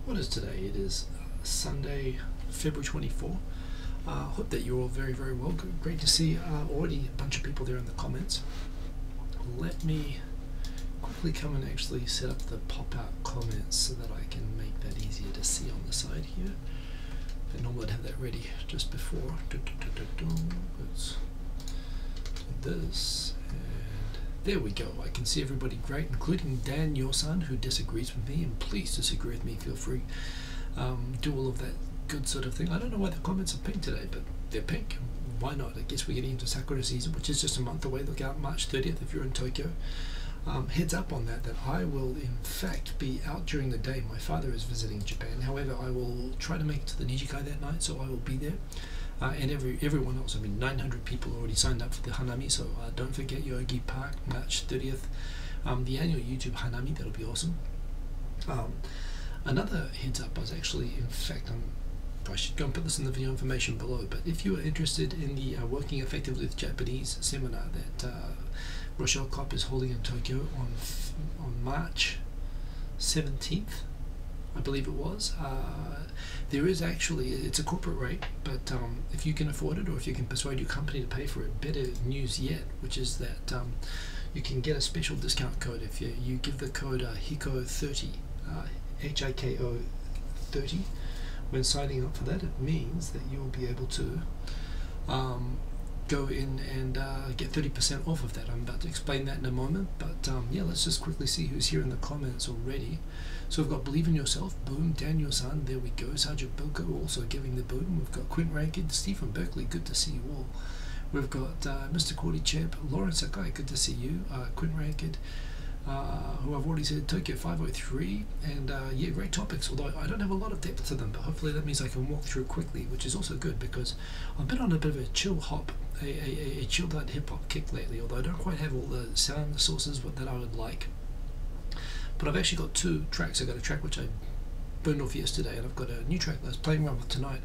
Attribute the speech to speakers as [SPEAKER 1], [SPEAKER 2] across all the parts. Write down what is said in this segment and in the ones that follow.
[SPEAKER 1] What is today? It is Sunday, February 24. Hope that you're all very, very well. Great to see already a bunch of people there in the comments. Let me quickly come and actually set up the pop-out comments so that I can make that easier to see on the side here. But normally I'd have that ready just before. Let's do this, and there we go. I can see everybody great, including Dan, your son, who disagrees with me, and please disagree with me, feel free. Do all of that good sort of thing. I don't know why the comments are pink today, but they're pink. Why not? I guess we're getting into Sakura season, which is just a month away. Look out, March 30th if you're in Tokyo. Heads up on that I will in fact be out during the day. My father is visiting Japan. However, I will try to make it to the Nijikai that night, so I will be there. And everyone else. I mean, 900 people already signed up for the Hanami, so don't forget Yogi Park, March 30th. The annual YouTube Hanami, that'll be awesome. Another heads up, I was actually, in fact, I should go and put this in the video information below, but if you are interested in the Working Effectively with Japanese seminar that Rochelle Kopp is holding in Tokyo on March 17th, I believe it was, there is actually, it's a corporate rate, but if you can afford it or if you can persuade your company to pay for it, better news yet, which is that you can get a special discount code if you give the code HIKO30, HIKO 30. When signing up for that, it means that you'll be able to go in and get 30% off of that. I'm about to explain that in a moment, but yeah, let's just quickly see who's here in the comments already. So we've got Believe in Yourself, boom, Daniel-san, there we go. Sergeant Bilko also giving the boom. We've got Quint Rankid, Steve from Berkeley, good to see you all. We've got Mr. Cordy Cheb, Lauren Sakai, good to see you. Quint Rankid, who I've already said, Tokyo 503, and yeah, great topics, although I don't have a lot of depth to them, but hopefully that means I can walk through quickly, which is also good because I've been on a bit of a chill hop, a chilled out hip hop kick lately, although I don't quite have all the sound sources that I would like. But I've actually got two tracks. I've got a track which I burned off yesterday, and I've got a new track that I was playing around with tonight.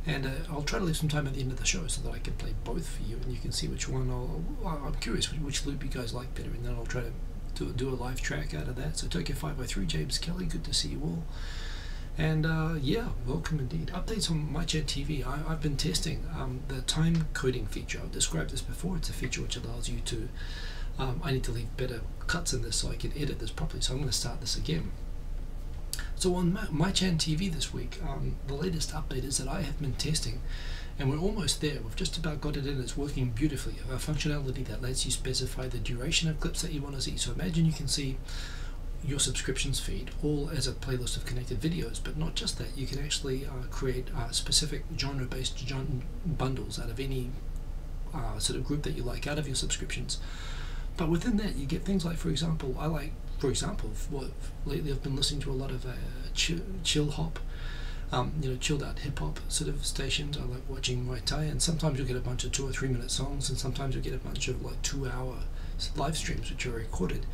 [SPEAKER 1] And I'll try to leave some time at the end of the show so that I can play both for you, and you can see which one I'm curious which loop you guys like better, and then I'll try to do a live track out of that. So Tokyo 503, James Kelly, good to see you all. And yeah, welcome indeed. Updates on MyChat TV. I've been testing the time coding feature. I've described this before. It's a feature which allows you to, I need to leave better cuts in this so I can edit this properly, so I'm going to start this again. So on MyChat TV this week, the latest update is that I have been testing, and we're almost there. We've just about got it in. It's working beautifully. A functionality that lets you specify the duration of clips that you want to see. So imagine you can see your subscriptions feed all as a playlist of connected videos, but not just that. You can actually create specific genre-based bundles out of any sort of group that you like out of your subscriptions. But within that, you get things like, for example, lately I've been listening to a lot of chill hop, chilled out hip hop sort of stations. I like watching Muay Thai, and sometimes you'll get a bunch of 2 or 3 minute songs, and sometimes you'll get a bunch of like 2-hour live streams which are recorded.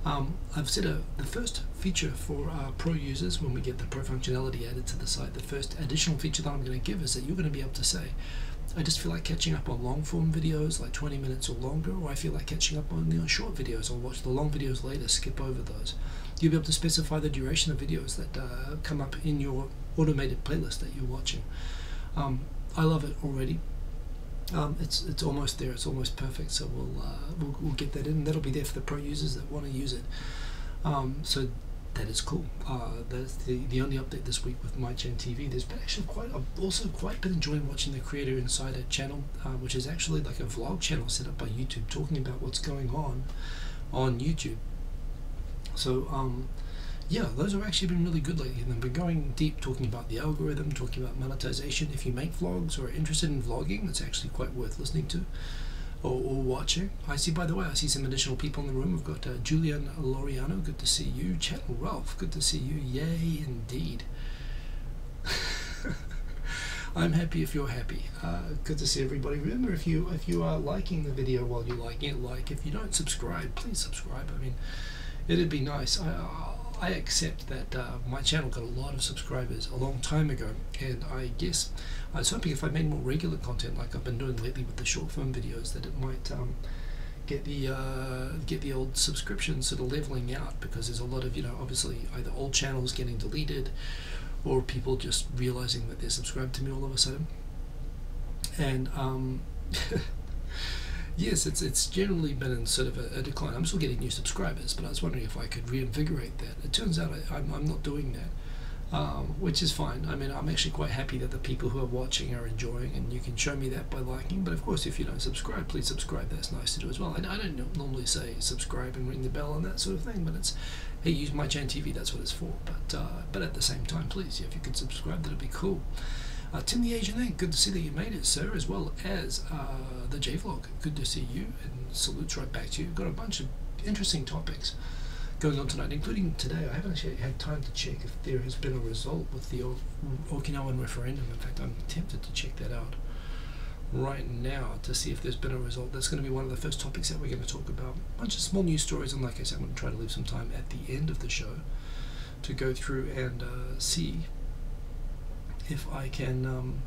[SPEAKER 1] I've set the first feature for pro users when we get the pro functionality added to the site. The first additional feature that I'm going to give is that you're going to be able to say, I just feel like catching up on long form videos like 20 minutes or longer, or I feel like catching up on short videos. I'll watch the long videos later, skip over those. You'll be able to specify the duration of videos that come up in your automated playlist that you're watching. I love it already. It's almost there. It's almost perfect. So we'll get that in. And that'll be there for the pro users that want to use it. So that is cool. That's the only update this week with MyChat TV. There's been actually I've also quite been enjoying watching the Creator Insider channel, which is actually like a vlog channel set up by YouTube, talking about what's going on YouTube. So yeah, those have actually been really good lately, and I've been going deep talking about the algorithm, talking about monetization. If you make vlogs or are interested in vlogging, it's actually quite worth listening to or watching. I see, by the way, I see some additional people in the room. We've got Julian Loriano, good to see you. Channel Ralph, good to see you. Yay, indeed. I'm happy if you're happy. Good to see everybody. Remember, if you are liking the video while you're liking it, like. If you don't subscribe, please subscribe. I mean, it'd be nice. I accept that my channel got a lot of subscribers a long time ago, and I guess I was hoping if I made more regular content like I've been doing lately with the short form videos that it might get the old subscription sort of leveling out, because there's a lot of, obviously either old channels getting deleted or people just realizing that they're subscribed to me all of a sudden. And yes, it's generally been in sort of a decline. I'm still getting new subscribers, but I was wondering if I could reinvigorate that. It turns out I'm not doing that, which is fine. I mean, I'm actually quite happy that the people who are watching are enjoying, and you can show me that by liking. But of course, if you don't subscribe, please subscribe. That's nice to do as well. I don't normally say subscribe and ring the bell and that sort of thing, but it's, hey, use my Chan TV, that's what it's for. But at the same time, please, if you could subscribe, that'd be cool. Tim the Asian Egg, good to see that you made it, sir, as well as the J-Vlog. Good to see you, and salutes right back to you. Got a bunch of interesting topics going on tonight, including today. I haven't actually had time to check if there has been a result with the Okinawan referendum. In fact, I'm tempted to check that out right now to see if there's been a result. That's going to be one of the first topics that we're going to talk about. A bunch of small news stories, and like I said, I'm going to try to leave some time at the end of the show to go through and see if I can.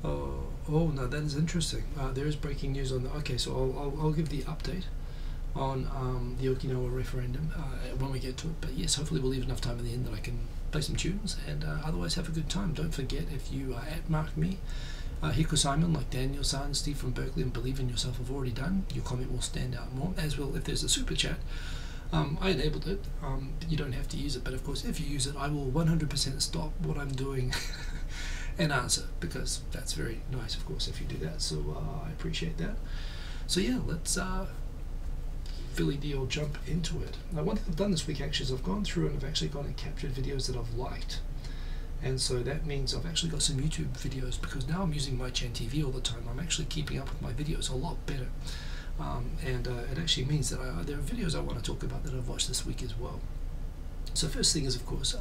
[SPEAKER 1] Oh no, that is interesting. There is breaking news on the. Okay, so I'll give the update on the Okinawa referendum when we get to it. But yes, hopefully we'll leave enough time at the end that I can play some tunes, and otherwise have a good time. Don't forget, if you @mark me, Hiko Simon, like Daniel San, Steve from Berkeley, and Believe in Yourself have already done, your comment will stand out more, as well if there's a super chat. I enabled it. You don't have to use it, but of course if you use it, I will 100% stop what I'm doing and answer, because that's very nice, of course, if you do that. So I appreciate that. So yeah, let's Philly deal jump into it. Now, one thing I've done this week actually is I've gone through and I've actually gone and captured videos that I've liked, and so that means I've actually got some YouTube videos, because now I'm using my Chan TV all the time. I'm actually keeping up with my videos a lot better. And it actually means that there are videos I want to talk about that I've watched this week as well. So first thing is, of course,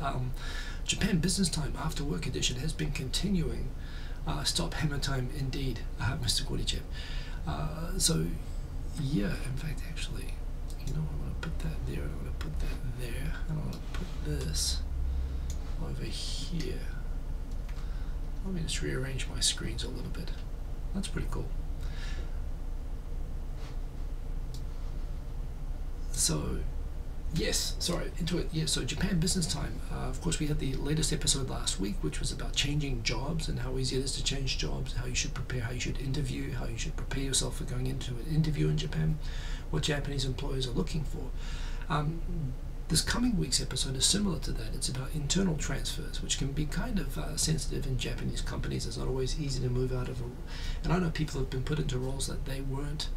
[SPEAKER 1] Japan Business Time After Work Edition has been continuing. Stop hammer time indeed, Mr. Gordychip. So yeah, in fact, actually, I'm going to put that there, I'm going to put that there, and I'm going to put this over here. Let me just rearrange my screens a little bit. That's pretty cool. So, yes, sorry, into it. Yes, so Japan Business Time. Of course, we had the latest episode last week, which was about changing jobs and how easy it is to change jobs, how you should prepare, how you should interview, how you should prepare yourself for going into an interview in Japan, what Japanese employers are looking for. This coming week's episode is similar to that. It's about internal transfers, which can be kind of sensitive in Japanese companies. It's not always easy to move out of and I know people have been put into roles that they weren't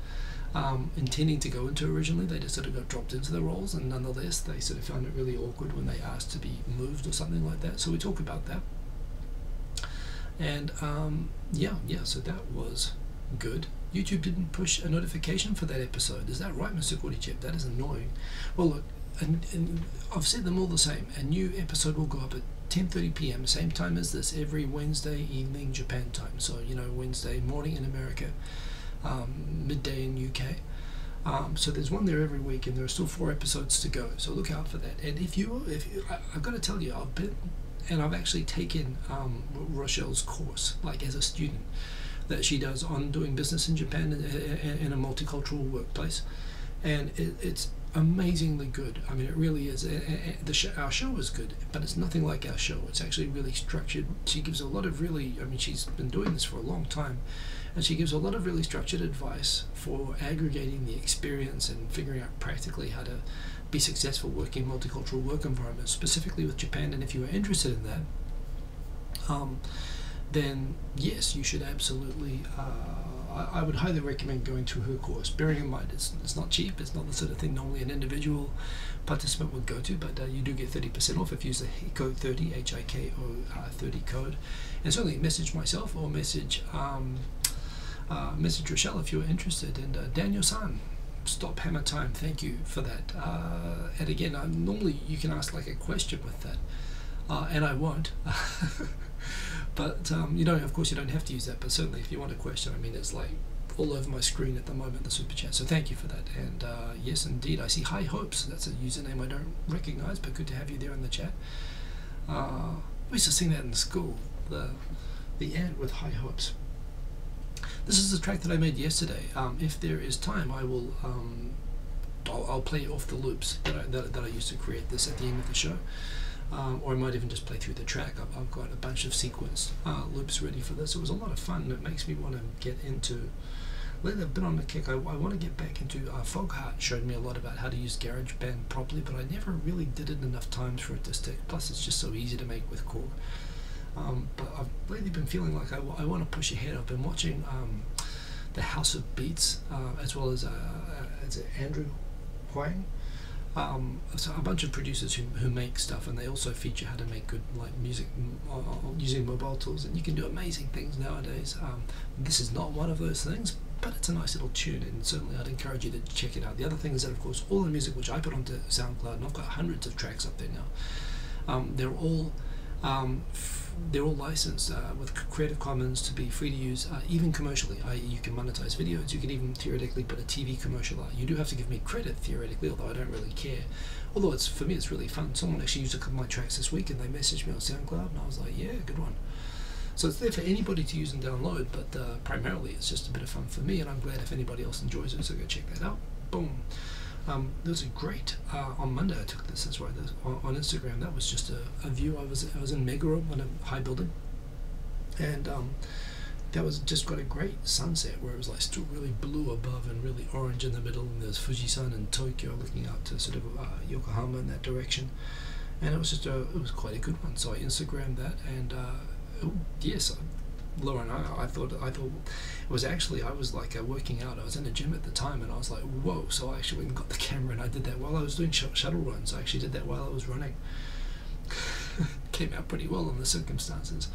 [SPEAKER 1] intending to go into originally. They just sort of got dropped into the roles, and nonetheless they sort of found it really awkward when they asked to be moved or something like that. So we talk about that, and yeah, so that was good. YouTube didn't push a notification for that episode. Is that right, Mr. Gordychip? That is annoying. Well, look, and I've said them all the same. A new episode will go up at 10:30 p.m. same time as this every Wednesday evening Japan time. So Wednesday morning in America, midday in UK. So there's one there every week, and there are still 4 episodes to go. So look out for that. And if you I've got to tell you, I've actually taken Rochelle's course, like as a student, that she does on doing business in Japan in a multicultural workplace, and it's amazingly good. I mean, it really is. Our show is good, but it's nothing like our show. It's actually really structured. She gives a lot of really, she's been doing this for a long time, and she gives a lot of really structured advice for aggregating the experience and figuring out practically how to be successful working in multicultural work environments, specifically with Japan. And if you are interested in that, then yes, you should absolutely, I would highly recommend going to her course. Bearing in mind, it's not cheap. It's not the sort of thing normally an individual participant would go to, but you do get 30% off if you use the HIKO 30, HIKO 30 code. And certainly message myself or message Rochelle if you're interested. And Daniel-san, stop hammer time, thank you for that. And again, normally you can ask like a question with that, and I won't. But of course you don't have to use that, but certainly if you want a question, it's like all over my screen at the moment, the super chat, so thank you for that. And yes indeed, I see High Hopes, that's a username I don't recognize, but good to have you there in the chat. We used to sing that in school, the ant with high hopes. This is a track that I made yesterday. If there is time, I will I'll play off the loops that I used to create this at the end of the show. Or I might even just play through the track. I've got a bunch of sequenced loops ready for this. It was a lot of fun, and it makes me want to get into. Lately I've been on the kick. I want to get back into. Foghart showed me a lot about how to use GarageBand properly, but I never really did it enough times for it to stick. Plus, it's just so easy to make with Korg. But I've lately been feeling like I want to push ahead. I've been watching the House of Beats, as well as Andrew Huang. So a bunch of producers who make stuff, and they also feature how to make good music using mobile tools, and you can do amazing things nowadays. This is not one of those things, but it's a nice little tune, and certainly I'd encourage you to check it out. The other thing is that, of course, all the music which I put onto SoundCloud, and I've got hundreds of tracks up there now, they're all licensed with Creative Commons to be free to use, even commercially. You can monetize videos. You can even theoretically put a TV commercial out. You do have to give me credit theoretically, although I don't really care. Although for me it's really fun. Someone actually used a couple of my tracks this week, and they messaged me on SoundCloud, and I was like, yeah, good one. So it's there for anybody to use and download, but primarily it's just a bit of fun for me, and I'm glad if anybody else enjoys it. So go check that out. Boom. There was a great on Monday I took this. That's right, on Instagram. That was just a view. I was in Meguro on a high building, and that was just got a great sunset where it was like still really blue above and really orange in the middle, and there's Fujisan and Tokyo looking out to sort of Yokohama in that direction, and it was just it was quite a good one. So I Instagrammed that, and yes. Lauren, I thought it was actually, I was like working out. I was in a gym at the time, and I was like, whoa. So I actually went and got the camera, and I did that while I was doing shuttle runs. I actually did that while I was running. Came out pretty well in the circumstances.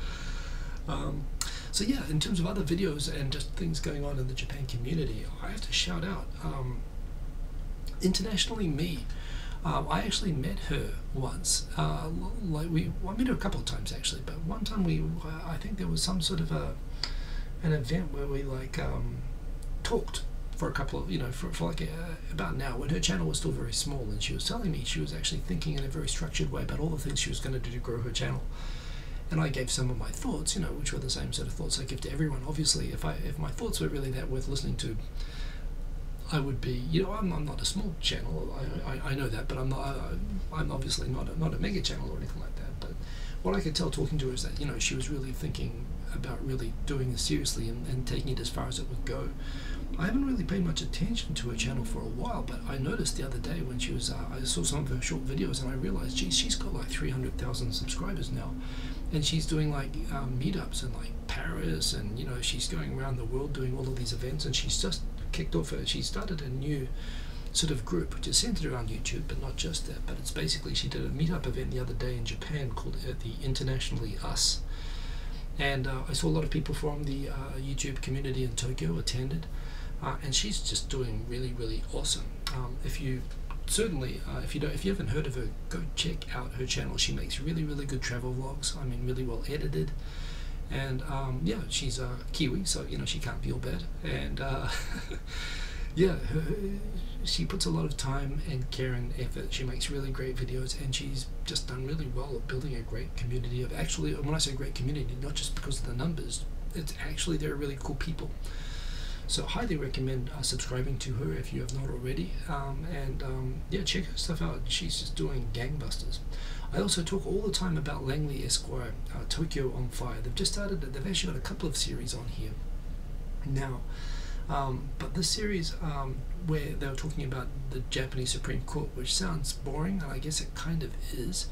[SPEAKER 1] So yeah, in terms of other videos and just things going on in the Japan community, I have to shout out Internationally Me. I actually met her once. I met her a couple of times actually, but one time I think there was some sort of an event where we talked for a couple of, for about an hour, when her channel was still very small, and she was telling me she was actually thinking in a very structured way about all the things she was going to do to grow her channel. And I gave some of my thoughts, which were the same sort of thoughts I give to everyone. Obviously, if my thoughts were really that worth listening to, I would be, I'm not a small channel. I know that, but I'm obviously not a mega channel or anything like that. But what I could tell talking to her is that she was really thinking about really doing this seriously and taking it as far as it would go. I haven't really paid much attention to her channel for a while, but I noticed the other day when she was, I saw some of her short videos, and I realized, geez, she's got like 300,000 subscribers now, and she's doing meetups in Paris, and she's going around the world doing all of these events, and she's just kicked off she started a new sort of group which is centered around YouTube, but not just that, but it's basically, she did a meetup event the other day in Japan called the Internationally Us, and I saw a lot of people from the YouTube community in Tokyo attended, and she's just doing really, really awesome. If you haven't heard of her, go check out her channel. She makes really, really good travel vlogs. I mean, really well edited. And yeah, she's a Kiwi, so she can't feel bad. And yeah, she puts a lot of time and care and effort. She makes really great videos, and she's just done really well at building a great community of, actually, when I say great community, not just because of the numbers, it's actually they're really cool people. So highly recommend subscribing to her if you have not already, and yeah, check her stuff out. She's just doing gangbusters. I also talk all the time about Langley Esquire, Tokyo on Fire. They've actually got a couple of series on here now, but this series where they were talking about the Japanese Supreme Court, which sounds boring, and I guess it kind of is.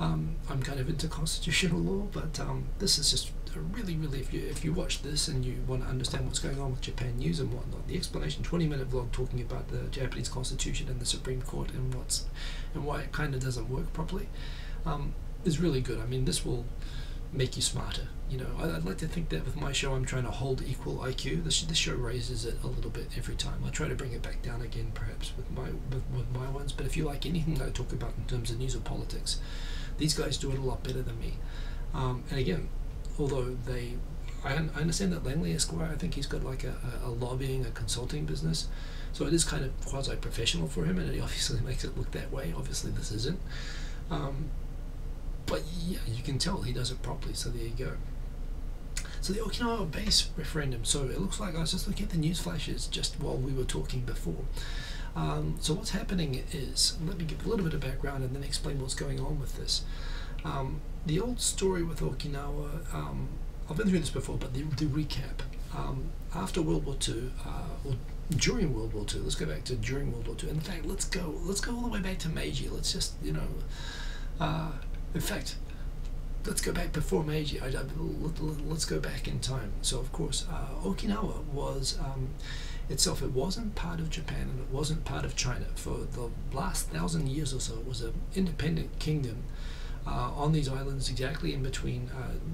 [SPEAKER 1] I'm kind of into constitutional law, but this is just really, really, if you watch this and you want to understand what's going on with Japan news and whatnot, the explanation 20-minute vlog talking about the Japanese Constitution and the Supreme Court and why it kind of doesn't work properly is really good. I mean, this will make you smarter. I'd like to think that with my show I'm trying to hold equal IQ. This show raises it a little bit every time. I try to bring it back down again perhaps with my ones, but if you like anything that I talk about in terms of news or politics, these guys do it a lot better than me. And again, although I understand that Langley Esquire, I think he's got like a lobbying, a consulting business, so it is kind of quasi-professional for him, and he obviously makes it look that way. Obviously this isn't, but yeah, you can tell he does it properly, so there you go. So the Okinawa base referendum. So it looks like I was just looking at the news flashes just while we were talking before. So what's happening is, let me give a little bit of background and then explain what's going on with this. The old story with Okinawa, I've been through this before, but the recap. After World War II, or during World War II, let's go back to during World War II. In fact, let's go all the way back to Meiji. Let's just, in fact, let's go back before Meiji. Let's go back in time. So, of course, Okinawa was itself, it wasn't part of Japan and it wasn't part of China. For the last 1,000 years or so, it was an independent kingdom on these islands, exactly in between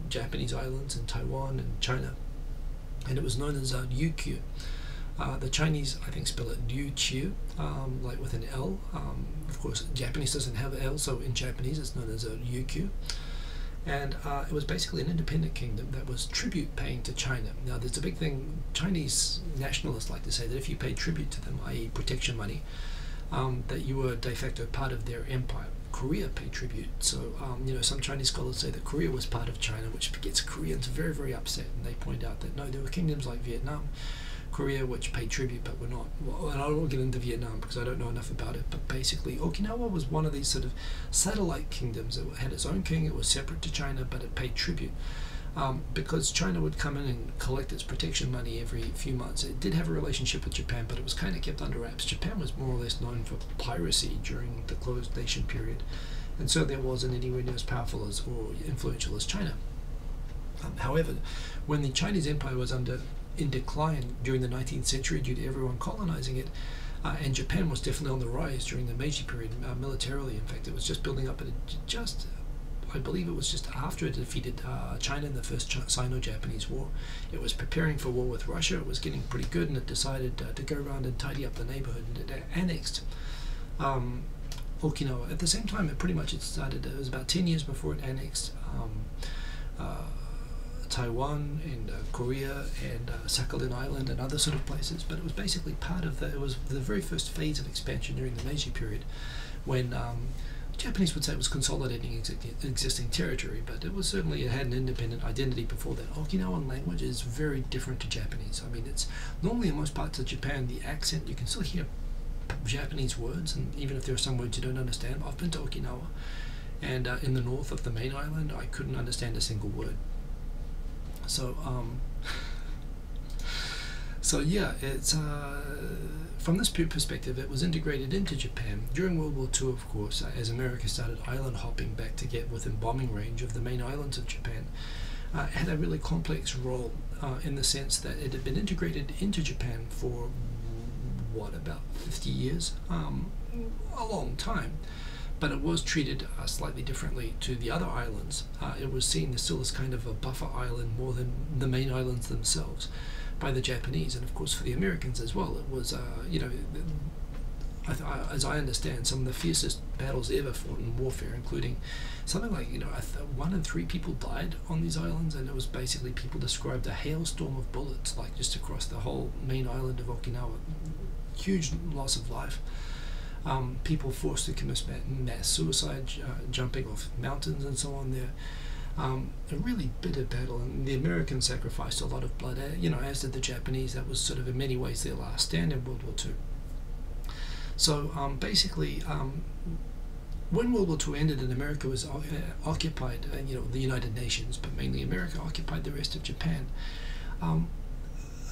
[SPEAKER 1] Japanese islands and Taiwan and China. And it was known as Ryukyu. The Chinese, I think, spell it Ryukyu, like with an L. Of course, Japanese doesn't have an L, so in Japanese it's known as Ryukyu. And it was basically an independent kingdom that was tribute paying to China. Now, there's a big thing, Chinese nationalists like to say that if you paid tribute to them, i.e. protection money, that you were de facto part of their empire. Korea paid tribute. So, some Chinese scholars say that Korea was part of China, which gets Koreans very, very upset. And they point out that, no, there were kingdoms like Vietnam, Korea, which paid tribute, but were not. Well, and I won't get into Vietnam because I don't know enough about it. But basically, Okinawa was one of these sort of satellite kingdoms. It had its own king. It was separate to China, but it paid tribute. Because China would come in and collect its protection money every few months. It did have a relationship with Japan, but it was kind of kept under wraps. Japan was more or less known for piracy during the closed nation period, and so there wasn't anywhere near as powerful as or influential as China. However, when the Chinese Empire was in decline during the 19th century due to everyone colonizing it, and Japan was definitely on the rise during the Meiji period militarily. In fact, it was just building up I believe it was just after it defeated China in the first Sino-Japanese War. It was preparing for war with Russia. It was getting pretty good, and it decided to go around and tidy up the neighborhood, and it annexed Okinawa. At the same time, it was about 10 years before it annexed Taiwan and Korea and Sakhalin Island and other sort of places. But it was basically it was the very first phase of expansion during the Meiji period, when Japanese would say it was consolidating existing territory, but it had an independent identity before that. Okinawan language is very different to Japanese. I mean, it's normally in most parts of Japan, the accent, you can still hear Japanese words, and even if there are some words you don't understand. I've been to Okinawa, and in the north of the main island, I couldn't understand a single word. So yeah, it's from this perspective, it was integrated into Japan during World War II, of course, as America started island hopping back to get within bombing range of the main islands of Japan. It had a really complex role in the sense that it had been integrated into Japan for about 50 years, a long time. But it was treated slightly differently to the other islands. It was seen still as kind of a buffer island more than the main islands themselves by the Japanese, and of course for the Americans as well. It was, as I understand, some of the fiercest battles ever fought in warfare, including something like 1 in 3 people died on these islands, and it was basically, people described a hailstorm of bullets like just across the whole main island of Okinawa. Huge loss of life. People forced to commit mass suicide, jumping off mountains and so on there. A really bitter battle, and the Americans sacrificed a lot of blood, as did the Japanese. That was sort of in many ways their last stand in World War II. So basically, when World War II ended and America was occupied, the United Nations, but mainly America occupied the rest of Japan,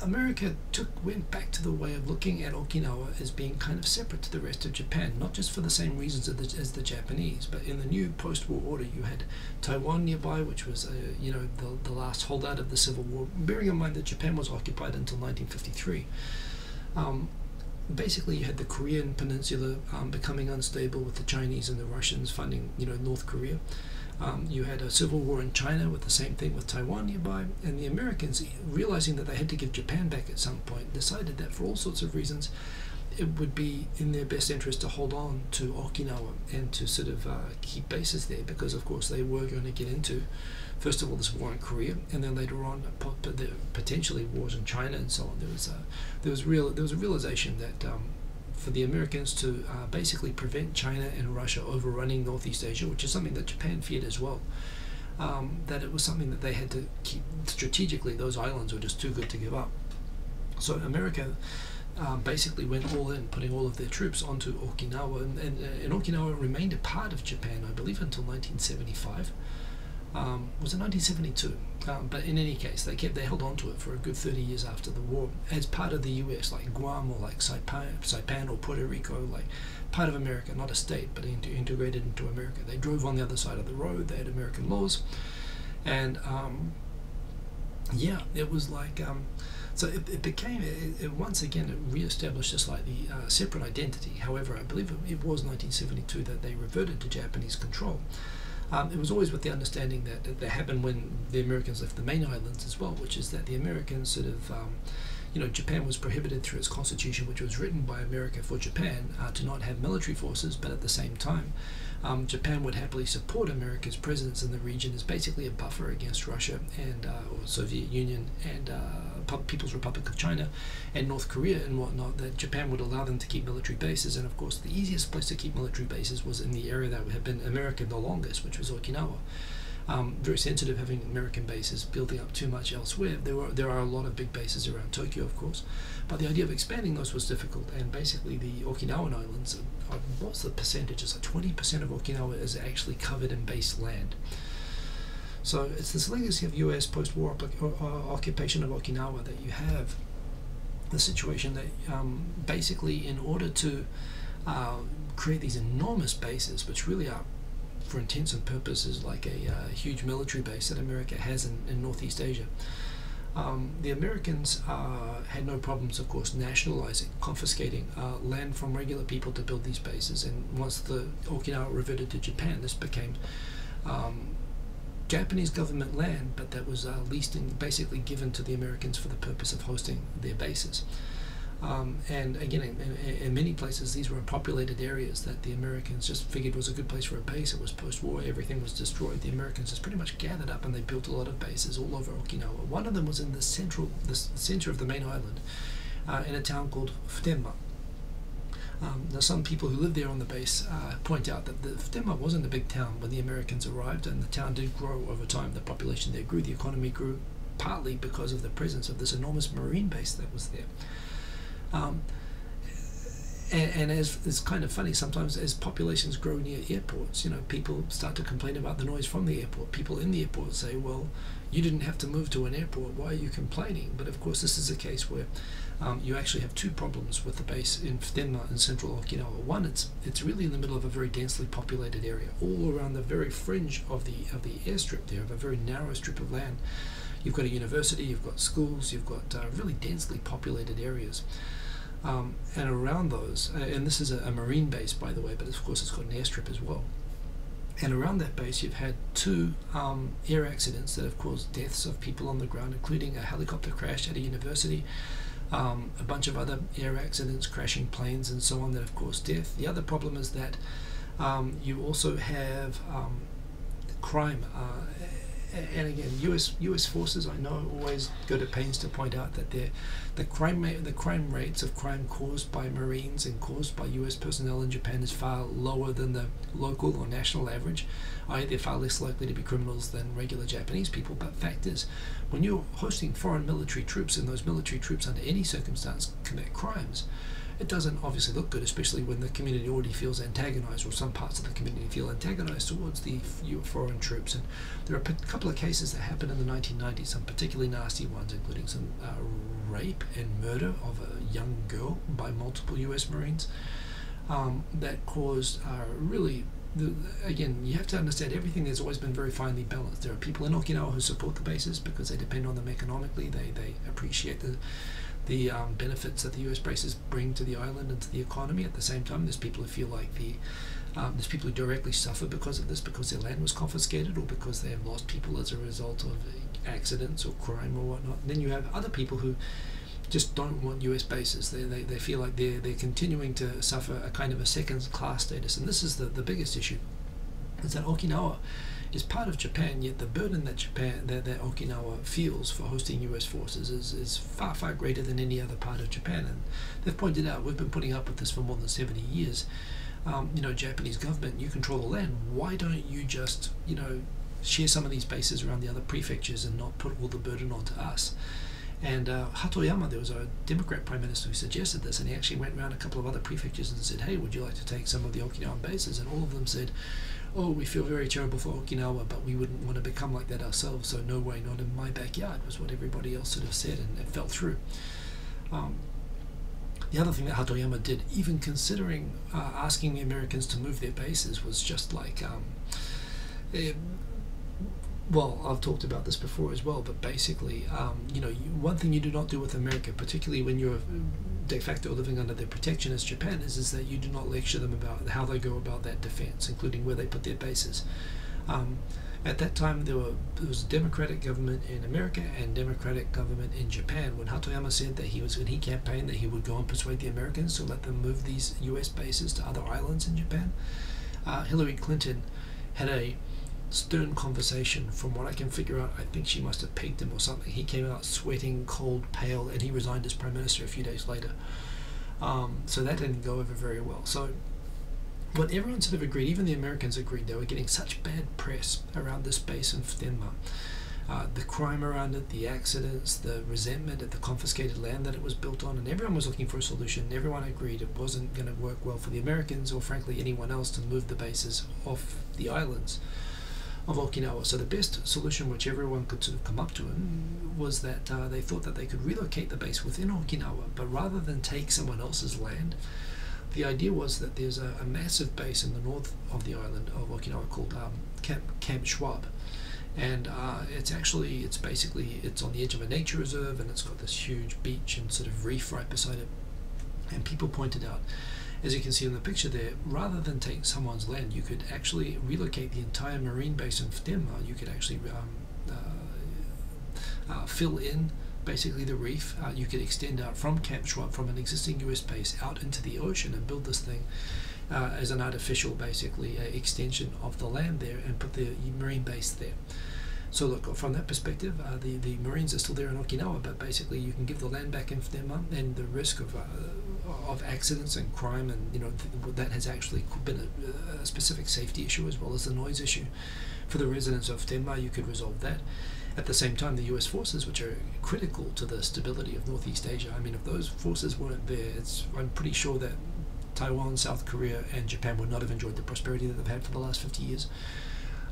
[SPEAKER 1] America went back to the way of looking at Okinawa as being kind of separate to the rest of Japan, not just for the same reasons as the Japanese, but in the new post-war order you had Taiwan nearby, which was the last holdout of the Civil War, bearing in mind that Japan was occupied until 1953. Basically you had the Korean peninsula becoming unstable with the Chinese and the Russians funding North Korea. You had a civil war in China with the same thing with Taiwan nearby, and the Americans, realizing that they had to give Japan back at some point, decided that for all sorts of reasons it would be in their best interest to hold on to Okinawa and to sort of keep bases there, because of course they were going to get into, first of all, this war in Korea, and then later on potentially wars in China and so on. There was a realization that for the Americans to basically prevent China and Russia overrunning Northeast Asia, which is something that Japan feared as well, that it was something that they had to keep strategically. Those islands were just too good to give up. So America basically went all in, putting all of their troops onto Okinawa, and Okinawa remained a part of Japan, I believe, until 1975. Was it 1972? But in any case, they held on to it for a good 30 years after the war as part of the U.S., like Guam or like Saipan or Puerto Rico, like part of America, not a state, but integrated into America. They drove on the other side of the road. They had American laws, and yeah, it was like so it became once again it reestablished a slightly separate identity. However, I believe it was 1972 that they reverted to Japanese control. It was always with the understanding that happened when the Americans left the main islands as well, which is that the Americans sort of, Japan was prohibited through its constitution, which was written by America for Japan, to not have military forces, but at the same time, Japan would happily support America's presence in the region as basically a buffer against Russia and or Soviet Union and People's Republic of China and North Korea and whatnot, that Japan would allow them to keep military bases. And of course the easiest place to keep military bases was in the area that had been American the longest, which was Okinawa. Very sensitive having American bases building up too much elsewhere. There are a lot of big bases around Tokyo, of course, but the idea of expanding those was difficult. And basically the Okinawan islands, what's the percentage? It's like 20% of Okinawa is actually covered in base land. So it's this legacy of U.S. post-war occupation of Okinawa that you have the situation that basically in order to create these enormous bases, which really are for intents and purposes like a huge military base that America has in Northeast Asia. The Americans had no problems, of course, nationalizing, confiscating land from regular people to build these bases. And once the Okinawa reverted to Japan, this became Japanese government land, but that was leased and basically given to the Americans for the purpose of hosting their bases. And again, in many places, these were unpopulated areas that the Americans just figured was a good place for a base. It was post-war, everything was destroyed. The Americans just pretty much gathered up and they built a lot of bases all over Okinawa. One of them was in the center of the main island, in a town called Futenma. Now some people who live there on the base point out that the Futenma wasn't a big town when the Americans arrived, and the town did grow over time. The population there grew, the economy grew, partly because of the presence of this enormous marine base that was there. And as it's kind of funny, sometimes as populations grow near airports, people start to complain about the noise from the airport. People in the airport say, well, you didn't have to move to an airport, why are you complaining? But of course this is a case where you actually have two problems with the base in Futenma in central Okinawa. One, it's really in the middle of a very densely populated area, all around the very fringe of the airstrip there, of a very narrow strip of land. You've got a university, you've got schools, you've got really densely populated areas. And around those, and this is a marine base, by the way, but of course it's got an airstrip as well. And around that base, you've had two air accidents that have caused deaths of people on the ground, including a helicopter crash at a university, a bunch of other air accidents, crashing planes, and so on that have caused death. The other problem is that you also have crime. And again, U.S. forces, I know, always go to pains to point out that the crime rates of crime caused by Marines and caused by U.S. personnel in Japan is far lower than the local or national average. They're far less likely to be criminals than regular Japanese people. But fact is, when you're hosting foreign military troops and those military troops under any circumstance commit crimes, it doesn't obviously look good, especially when the community already feels antagonized, or some parts of the community feel antagonized towards the foreign troops. And there are a couple of cases that happened in the 1990s, some particularly nasty ones, including some rape and murder of a young girl by multiple U.S. Marines that caused really... Again, you have to understand everything has always been very finely balanced. There are people in Okinawa who support the bases because they depend on them economically. They appreciate the benefits that the U.S. bases bring to the island and to the economy. At the same time, there's people who feel like there's people who directly suffer because of this, because their land was confiscated or because they have lost people as a result of accidents or crime or whatnot. And then you have other people who just don't want U.S. bases. They feel like they're continuing to suffer a kind of a second-class status. And this is the biggest issue, is that Okinawa is part of Japan, yet the burden that that Okinawa feels for hosting U.S. forces is far, far greater than any other part of Japan. And they've pointed out, we've been putting up with this for more than 70 years. Japanese government, you control the land. Why don't you just, share some of these bases around the other prefectures and not put all the burden onto us. And Hatoyama, there was a Democrat Prime Minister who suggested this, and he actually went around a couple of other prefectures and said, hey, would you like to take some of the Okinawan bases? And all of them said, oh, we feel very terrible for Okinawa, but we wouldn't want to become like that ourselves, so no way, not in my backyard, was what everybody else sort of said, and it fell through. The other thing that Hatoyama did, even considering asking the Americans to move their bases, was just like, well, I've talked about this before as well, but basically, one thing you do not do with America, particularly when you're de facto living under their protection as Japan, is that you do not lecture them about how they go about that defense, including where they put their bases. At that time, there was a democratic government in America and democratic government in Japan. When Hatoyama said that when he campaigned that he would go and persuade the Americans to let them move these U.S. bases to other islands in Japan, Hillary Clinton had a stern conversation. From what I can figure out, I think she must have pegged him or something. He came out sweating, cold, pale, and he resigned as Prime Minister a few days later. So that didn't go over very well. So what everyone sort of agreed, even the Americans agreed, they were getting such bad press around this base in Futenma. The crime around it, the accidents, the resentment at the confiscated land that it was built on, and everyone was looking for a solution. Everyone agreed it wasn't going to work well for the Americans or frankly anyone else to move the bases off the islands of Okinawa. So the best solution which everyone could sort of come up to was that they thought that they could relocate the base within Okinawa, but rather than take someone else's land, the idea was that there's a massive base in the north of the island of Okinawa called Camp Schwab, and it's on the edge of a nature reserve, and it's got this huge beach and sort of reef right beside it. And people pointed out, as you can see in the picture there, rather than take someone's land, you could actually relocate the entire marine base in Futenma. You could actually fill in basically the reef. You could extend out from Camp Schwab, from an existing US base, out into the ocean and build this thing as an artificial, basically, extension of the land there, and put the marine base there. So look, from that perspective, the Marines are still there in Okinawa, but basically you can give the land back in Futenma, and the risk of accidents and crime, and that has actually been a specific safety issue as well as the noise issue for the residents of Futenma. You could resolve that. At the same time, the US forces, which are critical to the stability of Northeast Asia, I mean, if those forces weren't there, I'm pretty sure that Taiwan, South Korea, and Japan would not have enjoyed the prosperity that they've had for the last 50 years.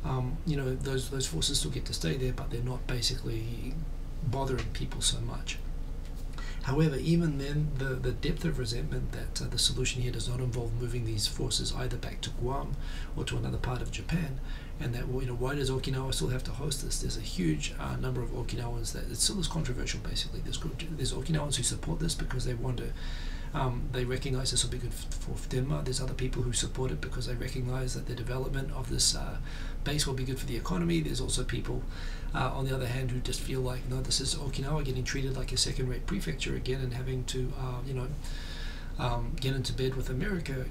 [SPEAKER 1] Those forces still get to stay there, but they're not basically bothering people so much. However, even then, the depth of resentment that the solution here does not involve moving these forces either back to Guam or to another part of Japan, and that, why does Okinawa still have to host this? There's a huge number of Okinawans that it still is controversial. Basically, there's Okinawans who support this because they want to. They recognize this will be good for Futenma. There's other people who support it because they recognize that the development of this base will be good for the economy. There's also people, on the other hand, who just feel like, no, this is Okinawa getting treated like a second-rate prefecture again, and having to, get into bed with America.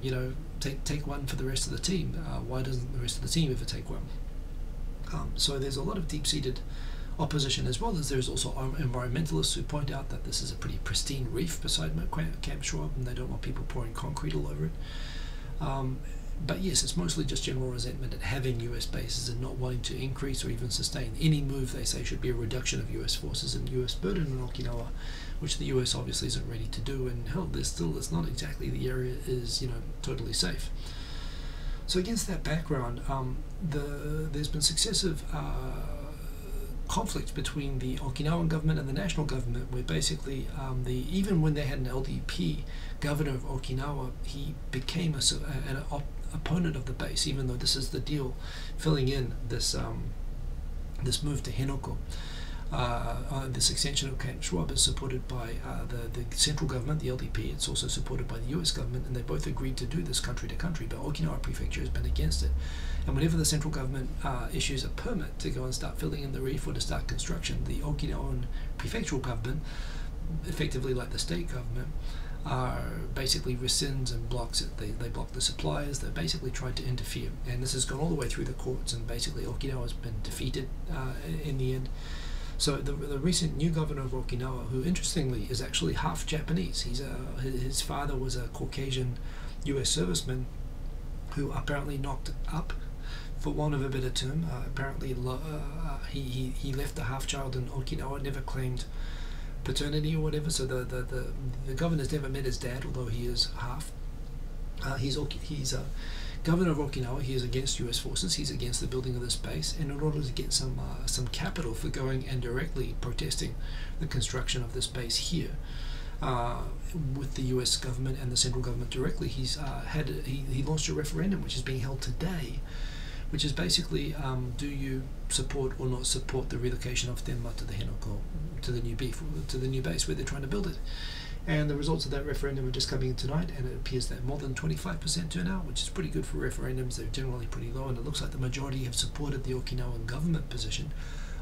[SPEAKER 1] Take one for the rest of the team. Why doesn't the rest of the team ever take one? So there's a lot of deep-seated opposition, as well as there's also environmentalists who point out that this is a pretty pristine reef beside Camp Schwab, and they don't want people pouring concrete all over it. But yes, it's mostly just general resentment at having US bases and not wanting to increase or even sustain any move. They say should be a reduction of US forces and US burden in Okinawa, which the US obviously isn't ready to do, and hell, it's not exactly the area is totally safe. So against that background, there's been successive conflict between the Okinawan government and the national government, where basically even when they had an LDP governor of Okinawa, he became an opponent of the base, even though this is the deal filling in this move to Henoko. This extension of Camp Schwab is supported by the central government, the LDP. It's also supported by the US government, and they both agreed to do this country to country, but Okinawa Prefecture has been against it. And whenever the central government issues a permit to go and start filling in the reef or to start construction, the Okinawan prefectural government, effectively like the state government, basically rescinds and blocks it. They block the suppliers. They basically tried to interfere, and this has gone all the way through the courts, and basically Okinawa has been defeated in the end. So the recent new governor of Okinawa, who interestingly is actually half Japanese, his father was a Caucasian US serviceman who apparently knocked up for want of a better term. Apparently, he left a half child in Okinawa, never claimed paternity or whatever. So the governor's never met his dad, although he is half. He's governor of Okinawa. He is against U.S. forces. He's against the building of this base, and in order to get some capital for going and directly protesting the construction of this base here, with the U.S. government and the central government directly, he launched a referendum which is being held today, which is basically, do you support or not support the relocation of Tenma to the Henoko, to the new base where they're trying to build it. And the results of that referendum are just coming in tonight, and it appears that more than 25% turnout, which is pretty good for referendums. They're generally pretty low, and it looks like the majority have supported the Okinawan government position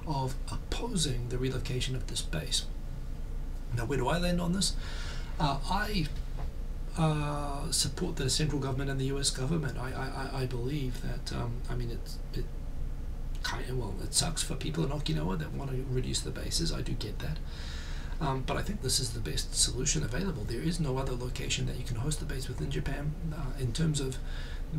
[SPEAKER 1] of opposing the relocation of this base. Now, where do I land on this? I support the central government and the U.S. government. I believe that, it sucks for people in Okinawa that want to reduce the bases. I do get that. But I think this is the best solution available. There is no other location that you can host the base within Japan. In terms of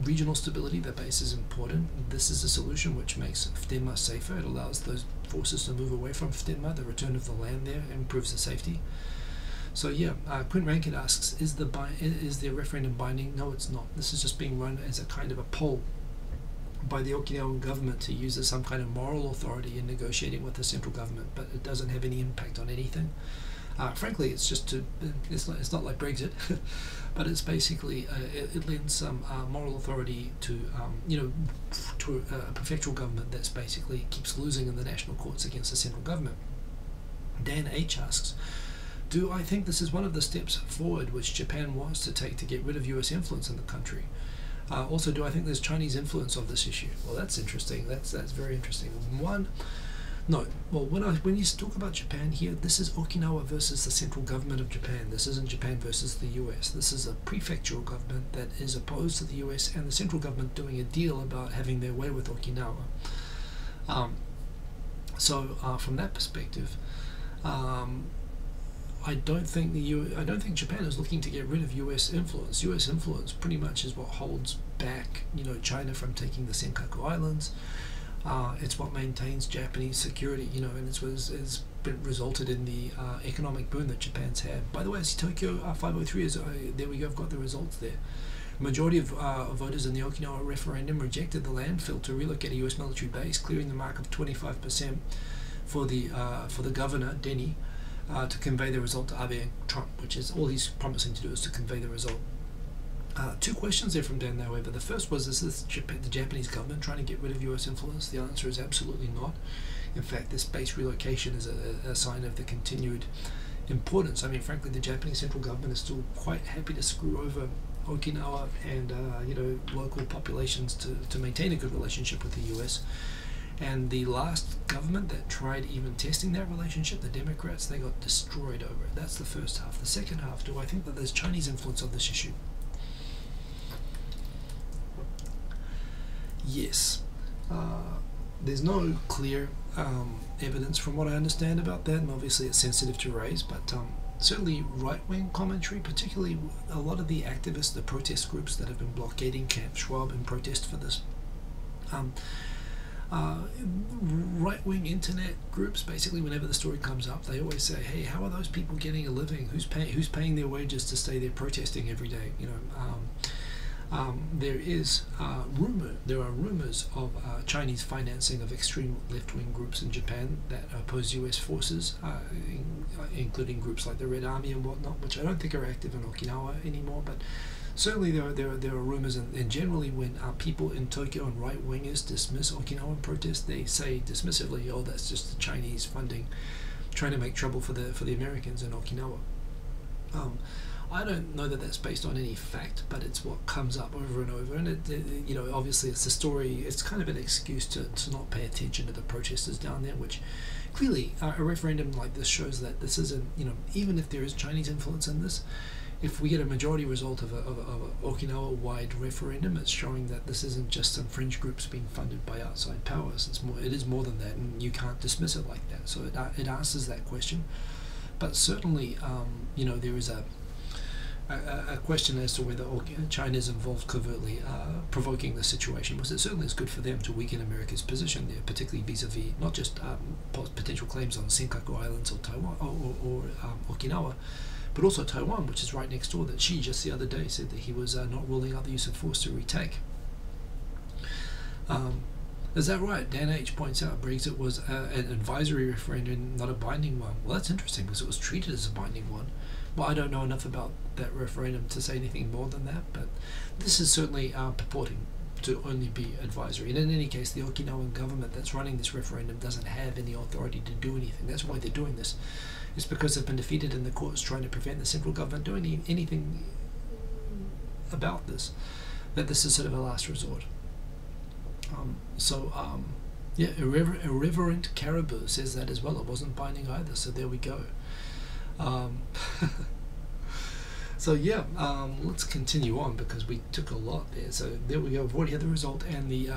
[SPEAKER 1] regional stability, the base is important. This is a solution which makes Phtenma safer. It allows those forces to move away from Phtenma. The return of the land there improves the safety. So yeah, Quinn Rankin asks, is the referendum binding? No, it's not. This is just being run as a kind of a poll by the Okinawan government to use as some kind of moral authority in negotiating with the central government, but it doesn't have any impact on anything. Frankly, it's just it's not like Brexit, but it's basically it lends some moral authority to a prefectural government that's basically keeps losing in the national courts against the central government. Dan H asks, do I think this is one of the steps forward which Japan wants to take to get rid of US influence in the country? Also, do I think there's Chinese influence of this issue? Well, that's interesting. That's very interesting. No. Well, when you talk about Japan here, this is Okinawa versus the central government of Japan. This isn't Japan versus the US. This is a prefectural government that is opposed to the US and the central government doing a deal about having their way with Okinawa. From that perspective, I don't think Japan is looking to get rid of U.S. influence. U.S. influence pretty much is what holds back, China from taking the Senkaku Islands. It's what maintains Japanese security, and it's what has resulted in the economic boom that Japan's had. By the way, I see Tokyo 503 is there we go. I've got the results there. Majority of voters in the Okinawa referendum rejected the landfill to relocate a U.S. military base, clearing the mark of 25% for the governor Denny. To convey the result to Abe and Trump, which is all he's promising to do is to convey the result. Two questions there from Dan, however. The first was, is this the Japanese government trying to get rid of US influence? The answer is absolutely not. In fact, this base relocation is a sign of the continued importance. I mean, frankly, the Japanese central government is still quite happy to screw over Okinawa and local populations to maintain a good relationship with the US. And the last government that tried even testing that relationship, the Democrats, they got destroyed over it. That's the first half. The second half, do I think that there's Chinese influence on this issue? Yes. There's no clear evidence from what I understand about that, and obviously it's sensitive to raise, but certainly right-wing commentary, particularly a lot of the activists, the protest groups that have been blockading Camp Schwab in protest for this, right-wing internet groups, basically whenever the story comes up, they always say, hey, how are those people getting a living? Who's paying their wages to stay there protesting every day? There are rumors of Chinese financing of extreme left-wing groups in Japan that oppose US forces, including groups like the Red Army and whatnot, which I don't think are active in Okinawa anymore, but certainly there are rumors, and generally when people in Tokyo and right-wingers dismiss Okinawan protests, they say dismissively, oh, that's just the Chinese funding, trying to make trouble for the Americans in Okinawa. I don't know that that's based on any fact, but it's what comes up over and over, and it obviously it's a story. It's kind of an excuse to not pay attention to the protesters down there, which clearly a referendum like this shows that this isn't, even if there is Chinese influence in this, if we get a majority result of a Okinawa-wide referendum, it's showing that this isn't just some fringe groups being funded by outside powers. It is more than that, and you can't dismiss it like that. So it answers that question. But certainly, there is a question as to whether China is involved covertly provoking the situation, was it certainly is good for them to weaken America's position there, particularly vis-a-vis not just potential claims on Senkaku Islands or Taiwan or Okinawa, but also Taiwan, which is right next door, that Xi just the other day said that he was not ruling out the use of force to retake. Is that right? Dan H points out Brexit was an advisory referendum, not a binding one. Well, that's interesting because it was treated as a binding one. Well, I don't know enough about that referendum to say anything more than that, but this is certainly purporting to only be advisory. And in any case, the Okinawan government that's running this referendum doesn't have any authority to do anything. That's why they're doing this. It's because they've been defeated in the courts trying to prevent the central government doing anything about this, that this is sort of a last resort. Yeah, Irreverent Caribou says that as well. It wasn't binding either, so there we go. So yeah, let's continue on because we took a lot there. So there we go. We've already had the result, and the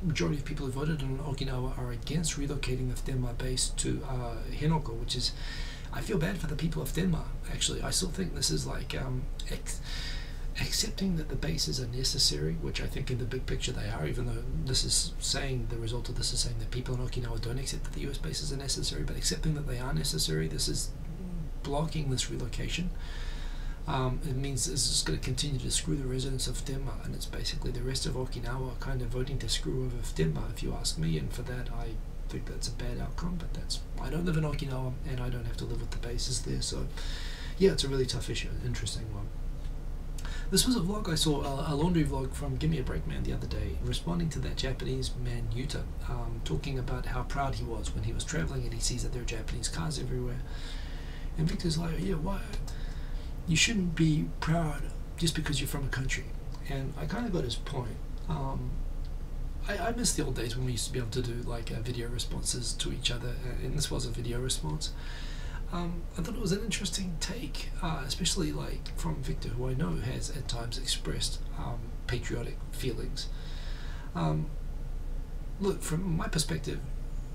[SPEAKER 1] majority of people who voted in Okinawa are against relocating the Phtenma base to Henoko, which is, I feel bad for the people of Phtenma, actually. I still think this is like accepting that the bases are necessary, which I think in the big picture they are, even though this is saying, the result of this is saying that people in Okinawa don't accept that the US bases are necessary, but accepting that they are necessary, this is blocking this relocation. It means it's just going to continue to screw the residents of Phtenma, and it's basically the rest of Okinawa kind of voting to screw over Phtenma, if you ask me, and for that I think that's a bad outcome, but that's, I don't live in Okinawa and I don't have to live with the bases there, so yeah, it's a really tough issue, an interesting one. This was a vlog I saw, a laundry vlog from Give Me a Break Man the other day, responding to that Japanese man Yuta, talking about how proud he was when he was traveling and he sees that there are Japanese cars everywhere. And Victor's like, yeah, why? You shouldn't be proud just because you're from a country. And I kind of got his point. I miss the old days when we used to be able to do like video responses to each other, and this was a video response. I thought it was an interesting take, especially like from Victor, who I know has at times expressed patriotic feelings. Look, from my perspective,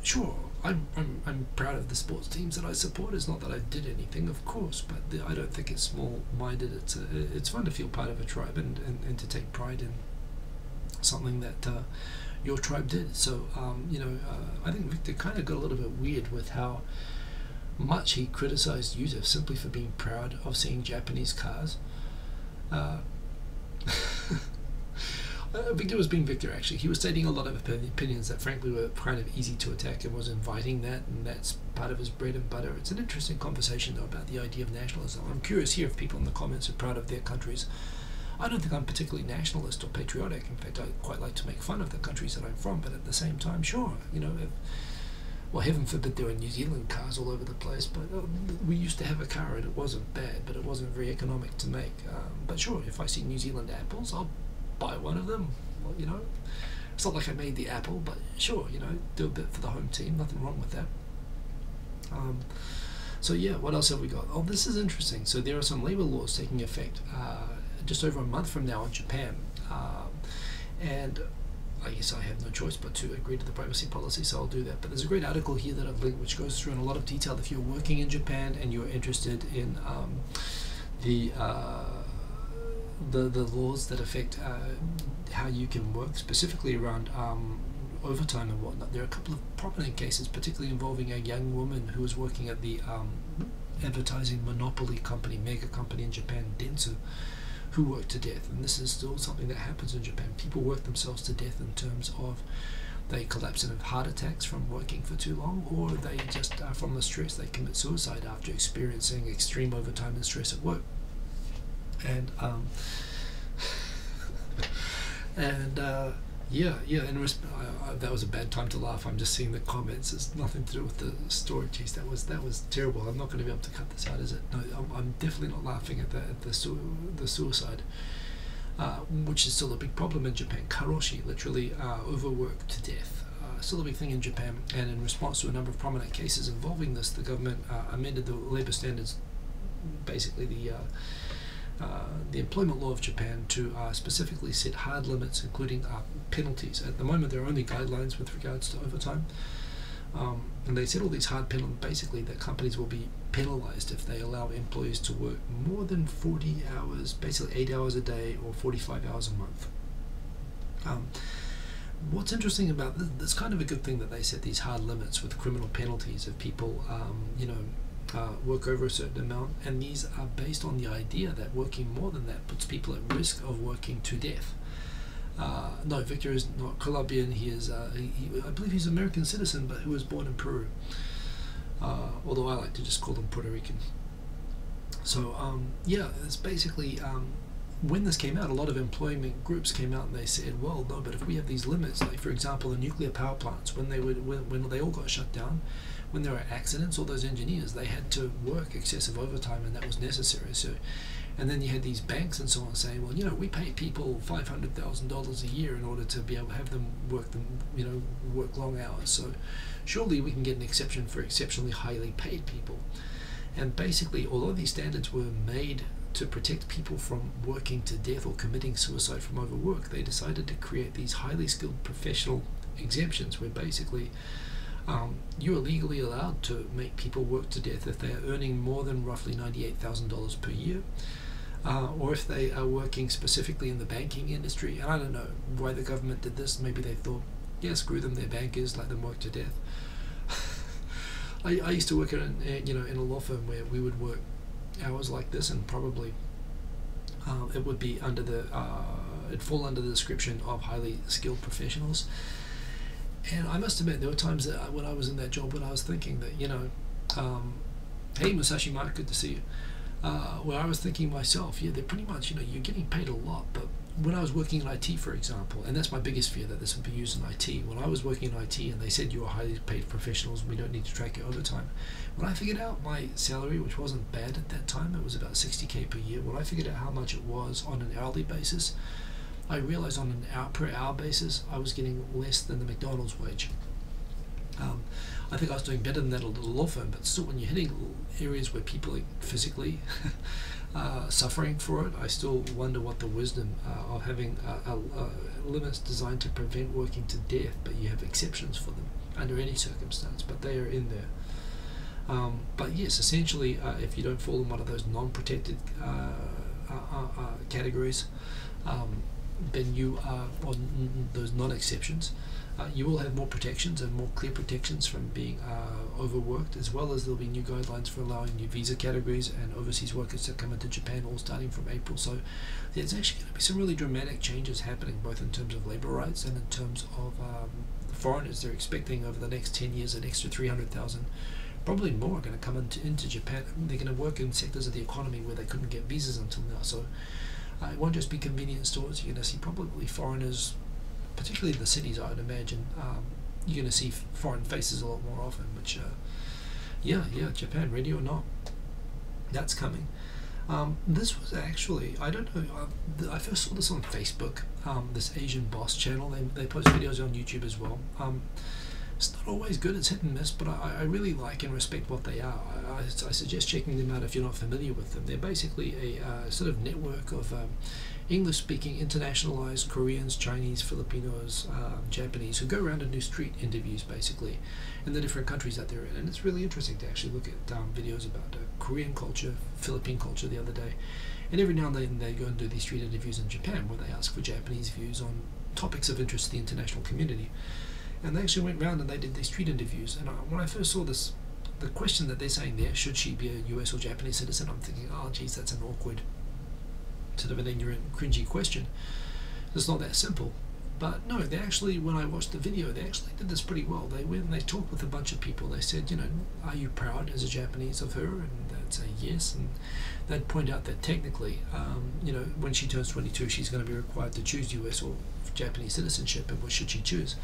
[SPEAKER 1] sure, I'm proud of the sports teams that I support. It's not that I did anything, of course, but I don't think it's small-minded. It's fun to feel part of a tribe and to take pride in something that your tribe did. So I think Victor kind of got a little bit weird with how much he criticized Yuta simply for being proud of seeing Japanese cars. Victor was being Victor, actually. He was stating a lot of opinions that frankly were kind of easy to attack and was inviting that, and that's part of his bread and butter. It's an interesting conversation though about the idea of nationalism. I'm curious here if people in the comments are proud of their countries. I don't think I'm particularly nationalist or patriotic. In fact, I quite like to make fun of the countries that I'm from, but at the same time, sure, well, heaven forbid there were New Zealand cars all over the place, but we used to have a car and it wasn't bad, but it wasn't very economic to make. But sure, if I see New Zealand apples, I'll buy one of them. Well, it's not like I made the apple, but sure, do a bit for the home team, nothing wrong with that. So yeah, what else have we got? Oh, this is interesting. So there are some labor laws taking effect just over a month from now in Japan, and I guess I have no choice but to agree to the privacy policy, so I'll do that. But there's a great article here that I've linked which goes through in a lot of detail if you're working in Japan and you're interested in the laws that affect how you can work, specifically around overtime and whatnot. There are a couple of prominent cases, particularly involving a young woman who was working at the advertising monopoly company, mega company in Japan, Dentsu, who worked to death. And this is still something that happens in Japan. People work themselves to death in terms of they collapse in heart attacks from working for too long, or they just, from the stress, they commit suicide after experiencing extreme overtime and stress at work. And that was a bad time to laugh. I'm just seeing the comments. It's nothing to do with the story. Jeez, that was terrible. I'm not going to be able to cut this out, is it? No, I'm definitely not laughing at the suicide, which is still a big problem in Japan. Karoshi, literally overworked to death. Still a big thing in Japan. And in response to a number of prominent cases involving this, the government amended the labor standards, basically the employment law of Japan, to specifically set hard limits, including penalties. At the moment, there are only guidelines with regards to overtime, And they said all these hard penalties, basically that companies will be penalized if they allow employees to work more than 40 hours, basically 8 hours a day or 45 hours a month. What's interesting about this, it's kind of a good thing that they set these hard limits with criminal penalties if people, work over a certain amount, and these are based on the idea that working more than that puts people at risk of working to death. No, Victor is not Colombian. He is, I believe he's an American citizen, but who was born in Peru. Although I like to just call him Puerto Rican. So, it's basically, when this came out, a lot of employment groups came out and they said, well, no, but if we have these limits, like for example, the nuclear power plants, when they all got shut down, when there were accidents, all those engineers, they had to work excessive overtime, and that was necessary. So, and then you had these banks and so on saying, well, we pay people $500,000 a year in order to be able to have them work long hours. So surely we can get an exception for exceptionally highly paid people. And basically, although these standards were made to protect people from working to death or committing suicide from overwork, they decided to create these highly skilled professional exemptions where basically you are legally allowed to make people work to death if they are earning more than roughly $98,000 per year, or if they are working specifically in the banking industry. And I don't know why the government did this. Maybe they thought, yeah, screw them, they're bankers, let them work to death. I used to work in a law firm where we would work hours like this, and probably it would be it'd fall under the description of highly skilled professionals. And I must admit, there were times that when I was in that job when I was thinking that, hey Musashi Mark, good to see you. Where I was thinking myself, yeah, they're pretty much, you're getting paid a lot, but when I was working in IT, for example, and that's my biggest fear, that this would be used in IT. When I was working in IT and they said you are highly paid professionals and we don't need to track your overtime, when I figured out my salary, which wasn't bad at that time, it was about 60K per year, when I figured out how much it was on an hourly basis, I realized on an per hour basis I was getting less than the McDonald's wage. I think I was doing better than that at a law firm, but still, when you're hitting areas where people are physically suffering for it, I still wonder what the wisdom of having limits designed to prevent working to death, but you have exceptions for them under any circumstance, but they are in there. But yes, essentially, if you don't fall in one of those non-protected categories, then you are on those non-exceptions. You will have more protections and more clear protections from being overworked, as well as there'll be new guidelines for allowing new visa categories and overseas workers to come into Japan, all starting from April. So there's actually going to be some really dramatic changes happening, both in terms of labour rights and in terms of the foreigners. They're expecting over the next 10 years an extra 300,000, probably more, are going to come into Japan. They're going to work in sectors of the economy where they couldn't get visas until now. So it won't just be convenience stores. You're going to see probably foreigners, particularly in the cities, I would imagine. You're going to see foreign faces a lot more often, which, Japan, ready or not, that's coming. This was actually, I don't know, I first saw this on Facebook, this Asian Boss channel. They post videos on YouTube as well. It's not always good, it's hit and miss, but I really like and respect what they are. I suggest checking them out if you're not familiar with them. They're basically a sort of network of English-speaking, internationalized Koreans, Chinese, Filipinos, Japanese, who go around and do street interviews, basically, in the different countries that they're in. And it's really interesting to actually look at videos about Korean culture, Philippine culture the other day. And every now and then they go and do these street interviews in Japan, where they ask for Japanese views on topics of interest to the international community. And they actually went round and they did these street interviews. And when I first saw this, the question that they're saying there, should she be a US or Japanese citizen, I'm thinking, oh geez, that's an awkward, sort of an ignorant, cringy question. It's not that simple. But no, they actually, when I watched the video, they actually did this pretty well. They went and they talked with a bunch of people. They said, are you proud as a Japanese of her? And they'd say yes. And they'd point out that technically, when she turns 22, she's going to be required to choose US or Japanese citizenship, and what should she choose?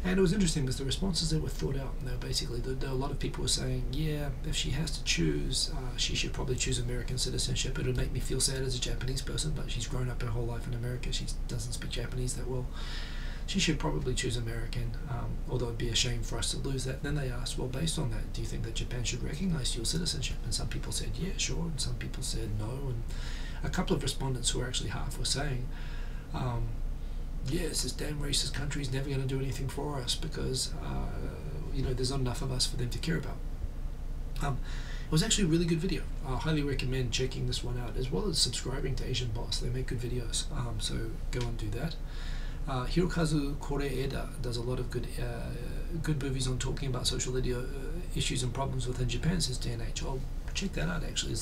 [SPEAKER 1] And it was interesting because the responses that were thought out, and they were basically, there were a lot of people were saying, yeah, if she has to choose, she should probably choose American citizenship. It would make me feel sad as a Japanese person, but she's grown up her whole life in America. She doesn't speak Japanese that well. She should probably choose American, although it'd be a shame for us to lose that. Then they asked, well, based on that, do you think that Japan should recognize dual citizenship? And some people said, yeah, sure, and some people said no. And a couple of respondents who were actually half were saying, yes, this damn racist country is never going to do anything for us because there's not enough of us for them to care about. It was actually a really good video. I highly recommend checking this one out, as well as subscribing to Asian Boss. They make good videos, so go and do that. Hirokazu Koreeda does a lot of good movies on talking about social issues and problems within Japan since day and age. I'll check that out. Actually,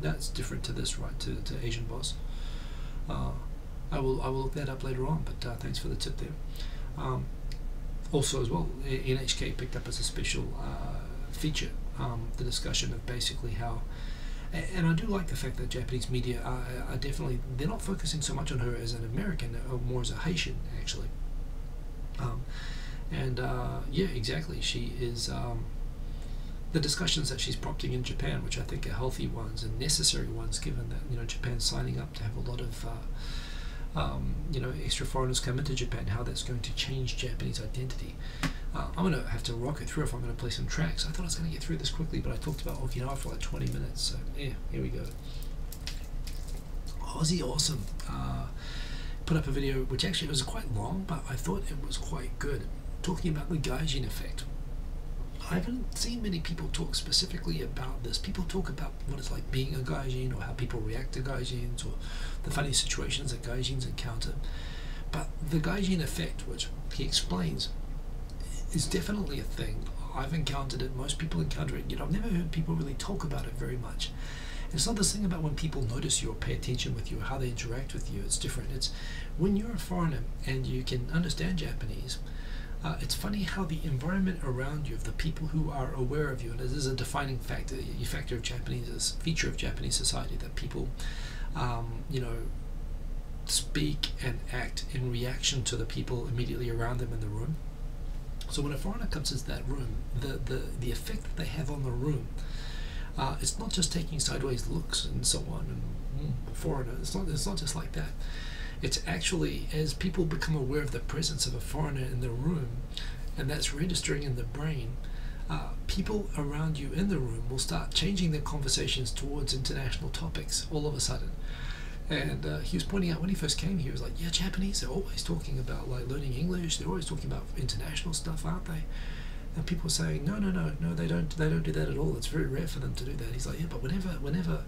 [SPEAKER 1] that's different to this, right? To Asian Boss. I will look that up later on. But thanks for the tip there. Also, as well, NHK picked up as a special feature the discussion of basically how. And I do like the fact that Japanese media are definitely, they're not focusing so much on her as an American, or more as a Haitian, actually. Yeah, exactly. She is, the discussions that she's prompting in Japan, which I think are healthy ones and necessary ones, given that, Japan's signing up to have a lot of, extra foreigners come into Japan, how that's going to change Japanese identity. I'm going to have to rock it through if I'm going to play some tracks. I thought I was going to get through this quickly, but I talked about Okinawa for like 20 minutes, so yeah, here we go. Aussie Awesome put up a video, which actually was quite long, but I thought it was quite good, talking about the Gaijin effect. I haven't seen many people talk specifically about this. People talk about what it's like being a Gaijin, or how people react to Gaijins, or the funny situations that Gaijins encounter. But the Gaijin effect, which he explains, is definitely a thing. I've encountered it. Most people encounter it. I've never heard people really talk about it very much. It's not this thing about when people notice you or pay attention with you or how they interact with you. It's different. It's when you're a foreigner and you can understand Japanese. It's funny how the environment around you, of the people who are aware of you, and this is a defining factor of Japanese, feature of Japanese society, that people, speak and act in reaction to the people immediately around them in the room. So when a foreigner comes into that room, the effect that they have on the room, it's not just taking sideways looks and so on, and foreigner. It's not just like that. It's actually, as people become aware of the presence of a foreigner in the room, and that's registering in the brain, people around you in the room will start changing their conversations towards international topics all of a sudden. And he was pointing out when he first came here, he was like, yeah, Japanese, they're always talking about like learning English, they're always talking about international stuff, aren't they? And people were saying, no, they don't do that at all. It's very rare for them to do that. He's like, yeah, but whenever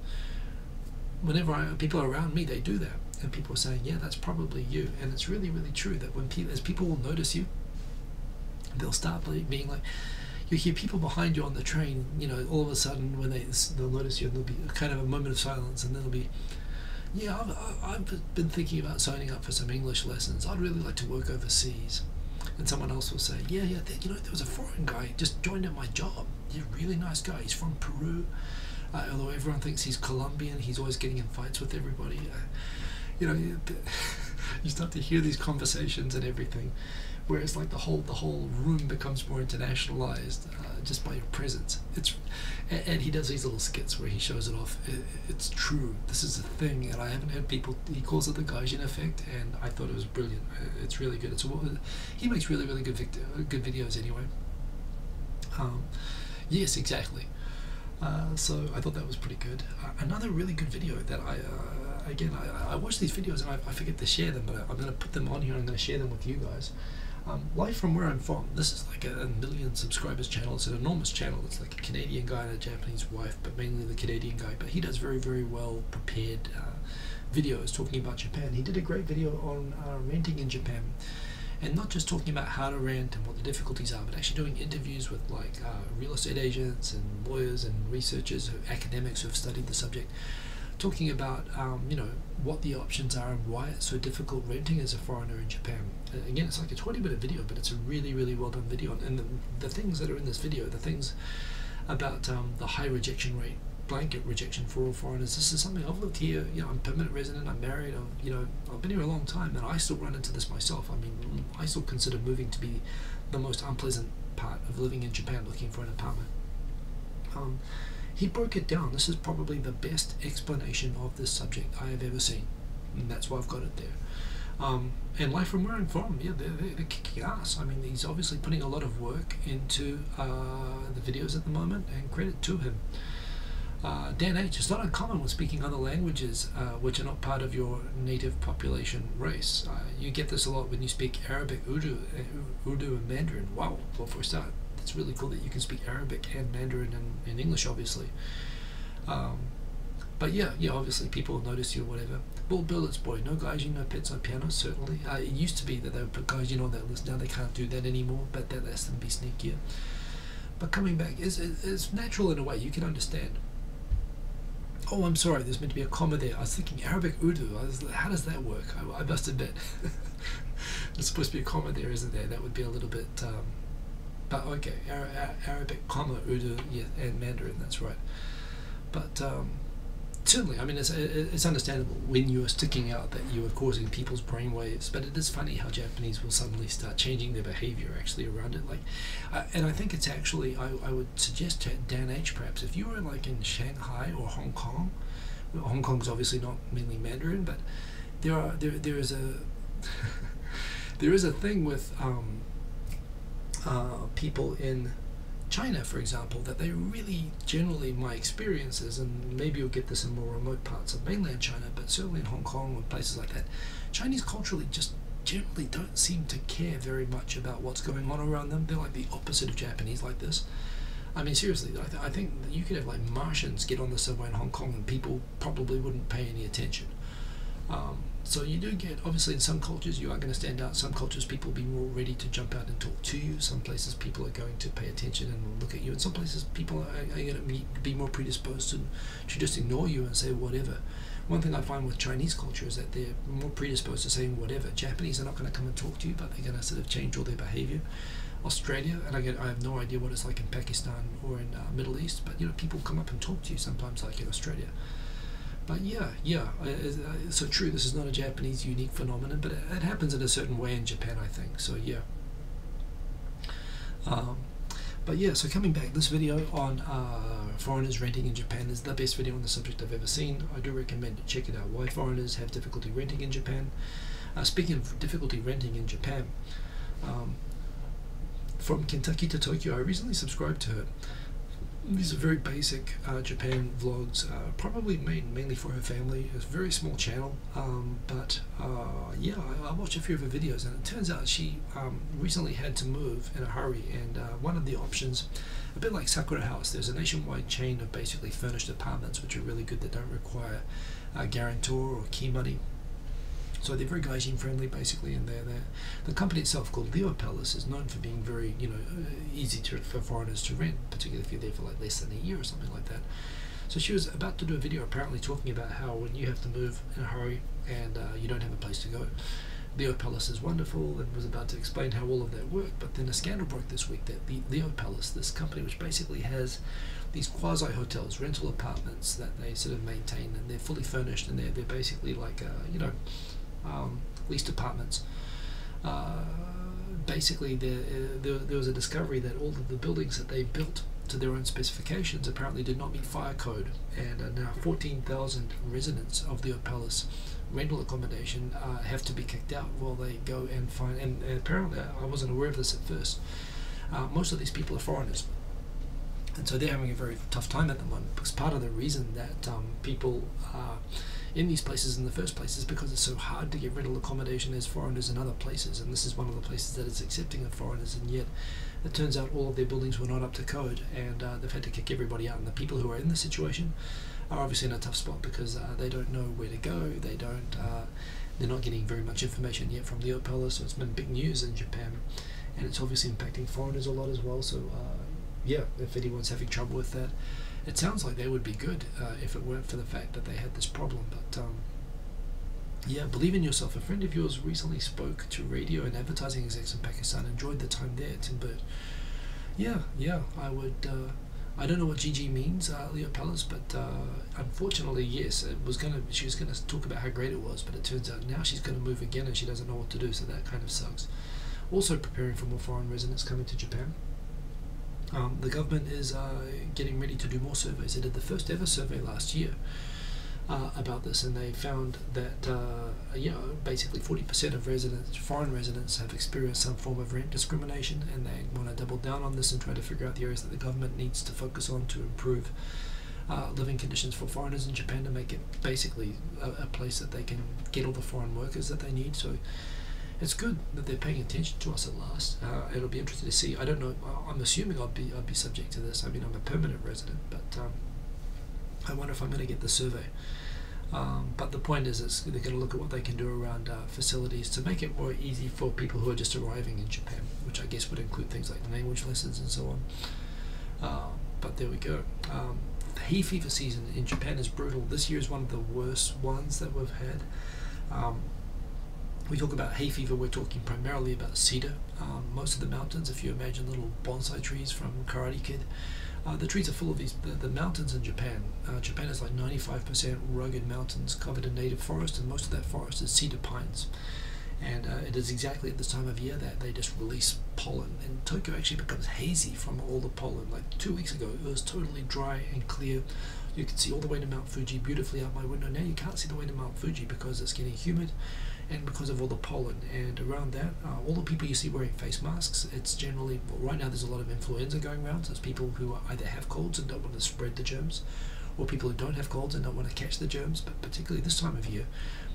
[SPEAKER 1] people are around me, they do that. And people are saying, yeah, that's probably you. And it's really, really true that when as people will notice you, they'll start being like, you hear people behind you on the train, all of a sudden when they'll notice you, and there'll be kind of a moment of silence, and then they'll be, yeah, I've been thinking about signing up for some English lessons. I'd really like to work overseas. And someone else will say, yeah, there was a foreign guy just joined at my job. He's a really nice guy. He's from Peru. Although everyone thinks he's Colombian, he's always getting in fights with everybody. You start to hear these conversations and everything, where it's like the whole room becomes more internationalized just by your presence. And he does these little skits where he shows it off. It's true. This is a thing, and I haven't heard people. He calls it the Gaijin effect, and I thought it was brilliant. It's really good. He makes really, really good videos anyway. Yes, exactly. So I thought that was pretty good. Another really good video that I watch these videos and I forget to share them, but I'm going to put them on here and I'm going to share them with you guys. Live from where I'm from. This is like a 1 million subscribers channel. It's an enormous channel. It's like a Canadian guy and a Japanese wife, but mainly the Canadian guy. But he does very, very well prepared videos talking about Japan. He did a great video on renting in Japan. And not just talking about how to rent and what the difficulties are, but actually doing interviews with like real estate agents and lawyers and researchers, academics who have studied the subject, talking about what the options are and why it's so difficult renting as a foreigner in Japan. Again, it's like a 20-minute video, but it's a really, really well done video. And the things that are in this video, the things about the high rejection rate, blanket rejection for all foreigners. This is something I've lived here. I'm a permanent resident. I'm married. I've been here a long time, and I still run into this myself. I mean, I still consider moving to be the most unpleasant part of living in Japan, looking for an apartment. He broke it down. This is probably the best explanation of this subject I have ever seen, and that's why I've got it there. And life from where I'm from, yeah, they're kicking ass. I mean, he's obviously putting a lot of work into the videos at the moment, and credit to him. Dan H, it's not uncommon when speaking other languages which are not part of your native population race. You get this a lot when you speak Arabic, Urdu and Mandarin. Wow, well, for a start, it's really cool that you can speak Arabic and Mandarin and English, obviously. But yeah, obviously people will notice you or whatever. Bull Billet's boy, no Gaijin, no pets, no pianos, certainly. It used to be that they would put Gaijin on that list. Now they can't do that anymore, but that lets them be sneakier. But coming back, it's natural in a way, you can understand. Oh, I'm sorry, there's meant to be a comma there. I was thinking Arabic Urdu. How does that work? I must admit. There's supposed to be a comma there, isn't there? That would be a little bit... but okay, Arabic, comma, Urdu, yeah, and Mandarin, that's right. But certainly, I mean, it's understandable when you're sticking out that you are causing people's brainwaves, but it is funny how Japanese will suddenly start changing their behavior actually around it. Like, and I think it's actually, I would suggest to Dan H perhaps, if you were like in Shanghai or Hong Kong, well, Hong Kong's obviously not mainly Mandarin, but there is a there is a thing with people in China, for example, that they really, generally, my experiences, and maybe you'll get this in more remote parts of mainland China, but certainly in Hong Kong or places like that, Chinese culturally just generally don't seem to care very much about what's going on around them. They're like the opposite of Japanese like this. I mean, seriously, I think you could have like Martians get on the subway in Hong Kong and people probably wouldn't pay any attention. So you do get, obviously in some cultures you are going to stand out. Some cultures people will be more ready to jump out and talk to you. Some places people are going to pay attention and look at you. In some places people are going to be more predisposed to just ignore you and say whatever. One thing I find with Chinese culture is that they're more predisposed to saying whatever. Japanese are not going to come and talk to you, but they're going to sort of change all their behavior. Australia, and I have no idea what it's like in Pakistan or in Middle East, but you know, people come up and talk to you sometimes, like in Australia. But yeah, so true, this is not a Japanese unique phenomenon, but it happens in a certain way in Japan, I think, so yeah. But yeah, so coming back, this video on foreigners renting in Japan is the best video on the subject I've ever seen. I do recommend to check it out, why foreigners have difficulty renting in Japan. Speaking of difficulty renting in Japan, from Kentucky to Tokyo, I recently subscribed to her. These are very basic Japan vlogs, probably made mainly for her family. It's a very small channel, but yeah, I watched a few of her videos, and it turns out she recently had to move in a hurry, and one of the options, a bit like Sakura House, there's a nationwide chain of basically furnished apartments which are really good, that don't require a guarantor or key money. So they're very Gaijin friendly, basically, and the company itself, called Leo Palace, is known for being very, easy for foreigners to rent, particularly if you're there for like less than a year or something like that. So she was about to do a video apparently talking about how when you have to move in a hurry and you don't have a place to go, Leo Palace is wonderful, and was about to explain how all of that worked. But then a scandal broke this week that the Leo Palace, this company which basically has these quasi-hotels, rental apartments that they sort of maintain, and they're fully furnished, and they're basically like, leased apartments. Basically, there was a discovery that all of the buildings that they built to their own specifications apparently did not meet fire code, and now 14,000 residents of the Palace rental accommodation have to be kicked out while they go and find, and apparently I wasn't aware of this at first, most of these people are foreigners, and so they're having a very tough time at the moment, because part of the reason that people in these places in the first place is because it's so hard to get rental accommodation as foreigners in other places, and this is one of the places that is accepting of foreigners, and yet it turns out all of their buildings were not up to code, and they've had to kick everybody out, and the people who are in this situation are obviously in a tough spot, because they don't know where to go, they're not getting very much information yet from Leo Palace, so it's been big news in Japan, and it's obviously impacting foreigners a lot as well. So yeah, if anyone's having trouble with that, it sounds like they would be good if it weren't for the fact that they had this problem. But yeah, believe in yourself. A friend of yours recently spoke to radio and advertising execs in Pakistan, enjoyed the time there, Tim Burt. Yeah, I would, I don't know what GG means, Leo Palace, but unfortunately, yes, she was gonna talk about how great it was, but it turns out now she's gonna move again and she doesn't know what to do, so that kind of sucks. Also preparing for more foreign residents coming to Japan. The government is getting ready to do more surveys. They did the first ever survey last year about this, and they found that basically 40% of foreign residents have experienced some form of rent discrimination, and they want to double down on this and try to figure out the areas that the government needs to focus on to improve living conditions for foreigners in Japan, to make it basically a place that they can get all the foreign workers that they need. So it's good that they're paying attention to us at last. It'll be interesting to see. I don't know. I'm assuming I'd be subject to this. I mean, I'm a permanent resident, but I wonder if I'm going to get the survey. But the point is, they're going to look at what they can do around facilities to make it more easy for people who are just arriving in Japan, which I guess would include things like language lessons and so on. But there we go. The hay fever season in Japan is brutal. This year is one of the worst ones that we've had. We talk about hay fever, we're talking primarily about cedar. Most of the mountains, if you imagine little bonsai trees from Karate Kid, the trees are full of these, the mountains in Japan. Japan is like 95% rugged mountains covered in native forest, and most of that forest is cedar pines. And it is exactly at this time of year that they just release pollen. And Tokyo actually becomes hazy from all the pollen. Like 2 weeks ago, it was totally dry and clear. You could see all the way to Mount Fuji beautifully out my window. Now you can't see the way to Mount Fuji because it's getting humid and because of all the pollen. And around that, all the people you see wearing face masks, it's generally, well, right now there's a lot of influenza going around. So it's people who either have colds and don't want to spread the germs, or people who don't have colds and don't want to catch the germs. But particularly this time of year,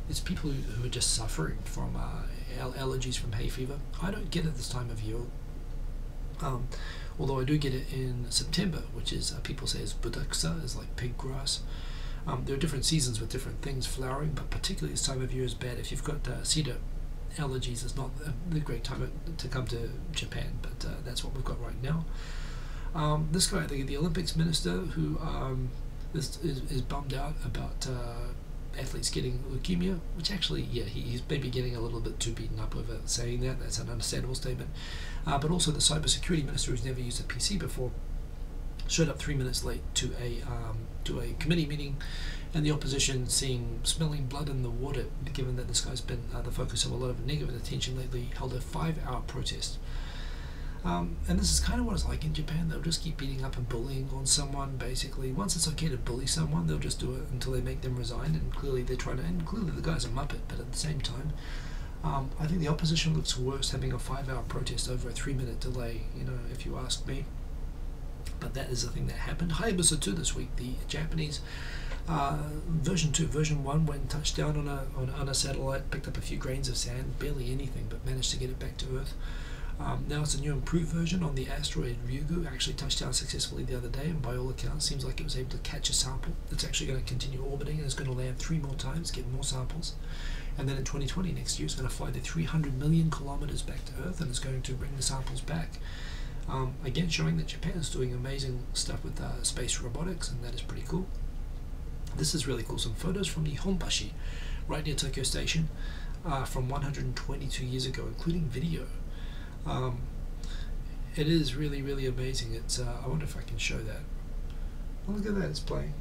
[SPEAKER 1] it's people who are just suffering from allergies from hay fever. I don't get it this time of year, although I do get it in September, which is, people say is budakusa, is like pig grass. There are different seasons with different things flowering, but particularly this time of year is bad. If you've got cedar allergies, it's not the great time to come to Japan, but that's what we've got right now. This guy, the Olympics minister, who is bummed out about athletes getting leukemia, which actually, yeah, he's maybe getting a little bit too beaten up over saying that. That's an understandable statement. But also the cybersecurity minister, who's never used a PC before, showed up 3 minutes late to a committee meeting, and the opposition smelling blood in the water, given that this guy's been the focus of a lot of negative attention lately, held a 5-hour protest. And this is kind of what it's like in Japan. They'll just keep beating up and bullying on someone, basically. Once it's okay to bully someone, they'll just do it until they make them resign, and clearly they're trying to, and clearly the guy's a muppet, but at the same time, I think the opposition looks worse having a 5-hour protest over a 3-minute delay, if you ask me. But that is the thing that happened. Hayabusa 2 this week, the Japanese version 1 went and touched down on a satellite, picked up a few grains of sand, barely anything, but managed to get it back to Earth. Now it's a new improved version on the asteroid Ryugu. Actually touched down successfully the other day, and by all accounts seems like it was able to catch a sample. It's actually going to continue orbiting, and it's going to land 3 more times, get more samples. And then in 2020, next year, it's going to fly the 300 million kilometers back to Earth, and it's going to bring the samples back. Again, showing that Japan is doing amazing stuff with space robotics, and that is pretty cool. This is really cool. Some photos from the Honbashi, right near Tokyo Station, from 122 years ago, including video. It is really, really amazing. It's I wonder if I can show that. Oh, look at that, it's playing.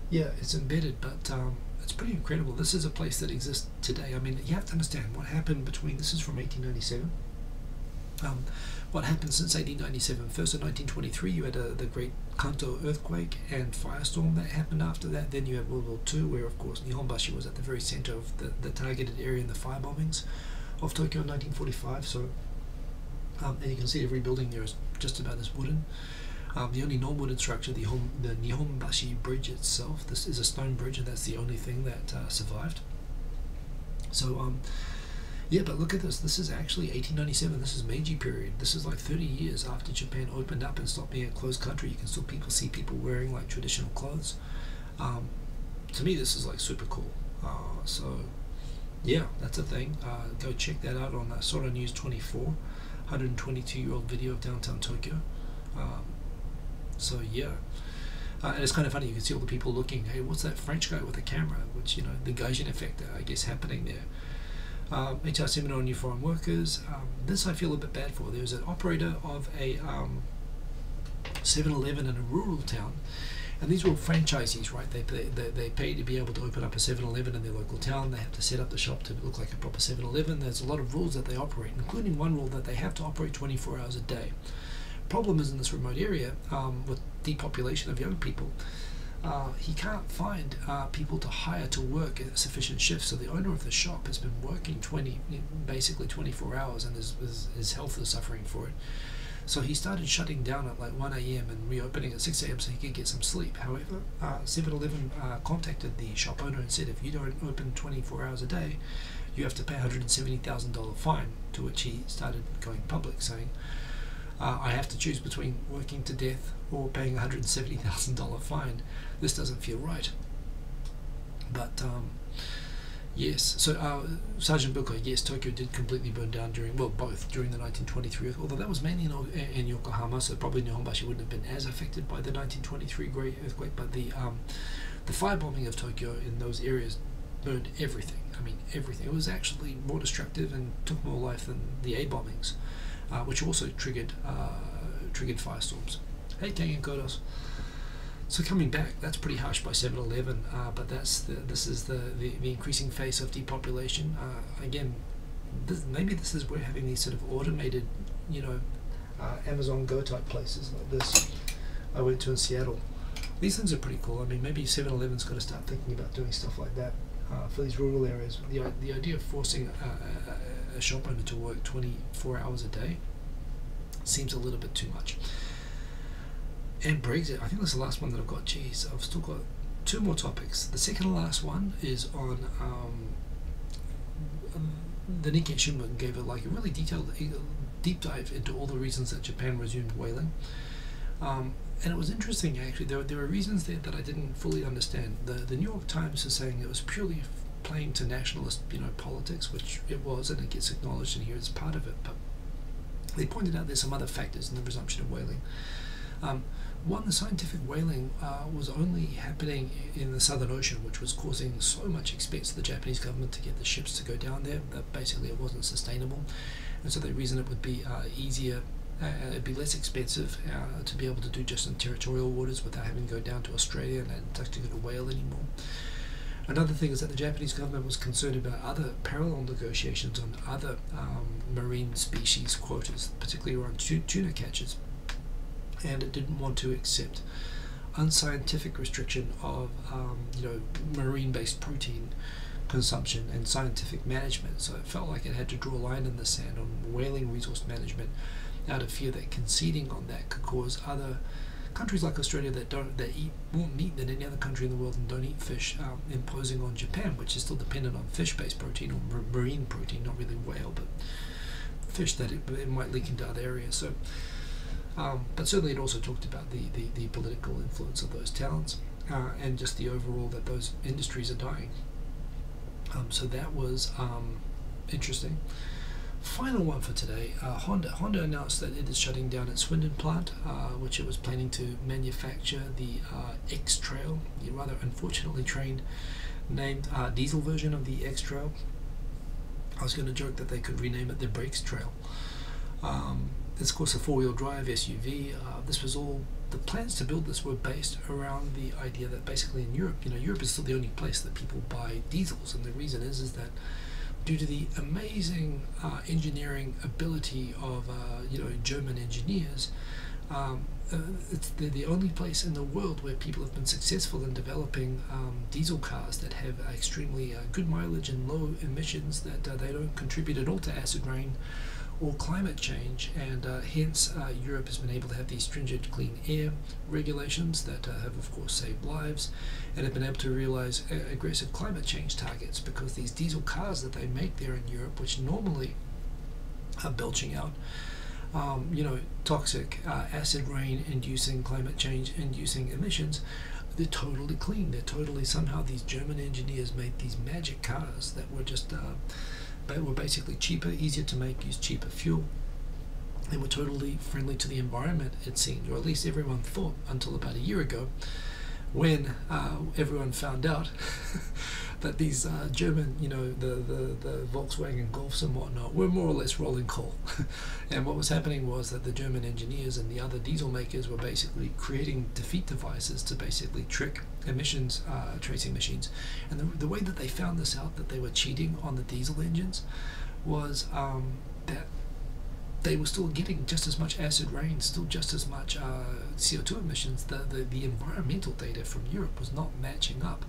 [SPEAKER 1] Yeah, it's embedded, but it's pretty incredible. This is a place that exists today. I mean, you have to understand what happened between, this is from 1897. What happened since 1897? First in 1923 you had the great Kanto earthquake and firestorm that happened after that. Then you had World War II, where of course Nihonbashi was at the very center of the targeted area in the fire bombings of Tokyo in 1945. So and you can see every building there is just about as wooden. The only non-wooden structure, the Nihonbashi bridge itself, this is a stone bridge, and that's the only thing that survived. So yeah, but look at this. This is actually 1897. This is Meiji period. This is like 30 years after Japan opened up and stopped being a closed country. You can still see people wearing like traditional clothes. To me, this is like super cool. So yeah, that's a thing. Go check that out on Sora News 24, 122-year-old video of downtown Tokyo. So yeah. And it's kind of funny, you can see all the people looking, hey, what's that French guy with a camera? Which, the Gaijin effect, I guess, happening there. HR seminar on new foreign workers. This I feel a bit bad for. There's an operator of a 7-Eleven in a rural town, and these were all franchisees, right? They pay to be able to open up a 7-Eleven in their local town. They have to set up the shop to look like a proper 7-Eleven. There's a lot of rules that they operate, including one rule that they have to operate 24 hours a day. Problem is, in this remote area, with depopulation of young people, he can't find people to hire to work at sufficient shifts. So the owner of the shop has been working basically 24 hours, and his health is suffering for it. So he started shutting down at like 1 a.m. and reopening at 6 a.m. so he could get some sleep. However, 7-Eleven contacted the shop owner and said, if you don't open 24 hours a day, you have to pay $170,000 fine, to which he started going public saying, I have to choose between working to death or paying $170,000 fine. This doesn't feel right. But yes, so Sergeant Bilko, yes, Tokyo did completely burn down during the 1923 earthquake, although that was mainly in Yokohama, so probably Nihonbashi wouldn't have been as affected by the 1923 great earthquake, but the firebombing of Tokyo in those areas burned everything. I mean, everything. It was actually more destructive and took more life than the A bombings, which also triggered firestorms. Hey, Kang and Kodos. So coming back, that's pretty harsh by 7-11, but this is the increasing face of depopulation. Again, maybe this is where having these sort of automated, Amazon Go type places like this I went to in Seattle. These things are pretty cool. I mean, maybe 7-Eleven's got to start thinking about doing stuff like that for these rural areas. The idea of forcing a shop owner to work 24 hours a day seems a little bit too much. And Brexit, I think that's the last one that I've got. Geez, I've still got 2 more topics. The second to last one is on the Nikkei Shimbun gave a really detailed deep dive into all the reasons that Japan resumed whaling. And it was interesting, actually. There were reasons there that I didn't fully understand. The New York Times is saying it was purely playing to nationalist, politics, which it was, and it gets acknowledged in here as part of it. But they pointed out there's some other factors in the resumption of whaling. One, the scientific whaling was only happening in the Southern Ocean, which was causing so much expense to the Japanese government to get the ships to go down there that basically it wasn't sustainable. And so they reasoned it would be easier, it'd be less expensive to be able to do just in territorial waters without having to go down to Australia and touch to get a whale anymore. Another thing is that the Japanese government was concerned about other parallel negotiations on other marine species quotas, particularly around tuna catches. And it didn't want to accept unscientific restriction of marine-based protein consumption and scientific management. So it felt like it had to draw a line in the sand on whaling resource management, out of fear that conceding on that could cause other countries like Australia that eat more meat than any other country in the world and don't eat fish, imposing on Japan, which is still dependent on fish-based protein or marine protein, not really whale, but fish that it might leak into other areas. So. But certainly it also talked about the political influence of those towns and just the overall that those industries are dying. So that was interesting. Final one for today, Honda announced that it is shutting down its Swindon plant, which it was planning to manufacture the X-Trail, the rather unfortunately named diesel version of the X-Trail. I was going to joke that they could rename it the Brakes Trail. It's of course a 4-wheel drive SUV. This was all, the plans to build this were based around the idea that basically in Europe, Europe is still the only place that people buy diesels, and the reason is that due to the amazing engineering ability of German engineers, it's the only place in the world where people have been successful in developing diesel cars that have extremely good mileage and low emissions, that they don't contribute at all to acid rain or climate change, and hence Europe has been able to have these stringent clean air regulations that have of course saved lives, and have been able to realize aggressive climate change targets, because these diesel cars that they make there in Europe, which normally are belching out toxic acid rain inducing, climate change inducing emissions, they're totally clean. They're totally, somehow these German engineers made these magic cars that were just were basically cheaper, easier to make, use cheaper fuel, and were totally friendly to the environment, it seemed, or at least everyone thought until about a year ago, when everyone found out that these German, the Volkswagen Golfs and whatnot were more or less rolling coal. And what was happening was that the German engineers and the other diesel makers were basically creating defeat devices to basically trick emissions tracing machines. And the way that they found this out, that they were cheating on the diesel engines, was that they were still getting just as much acid rain, still just as much CO2 emissions. The environmental data from Europe was not matching up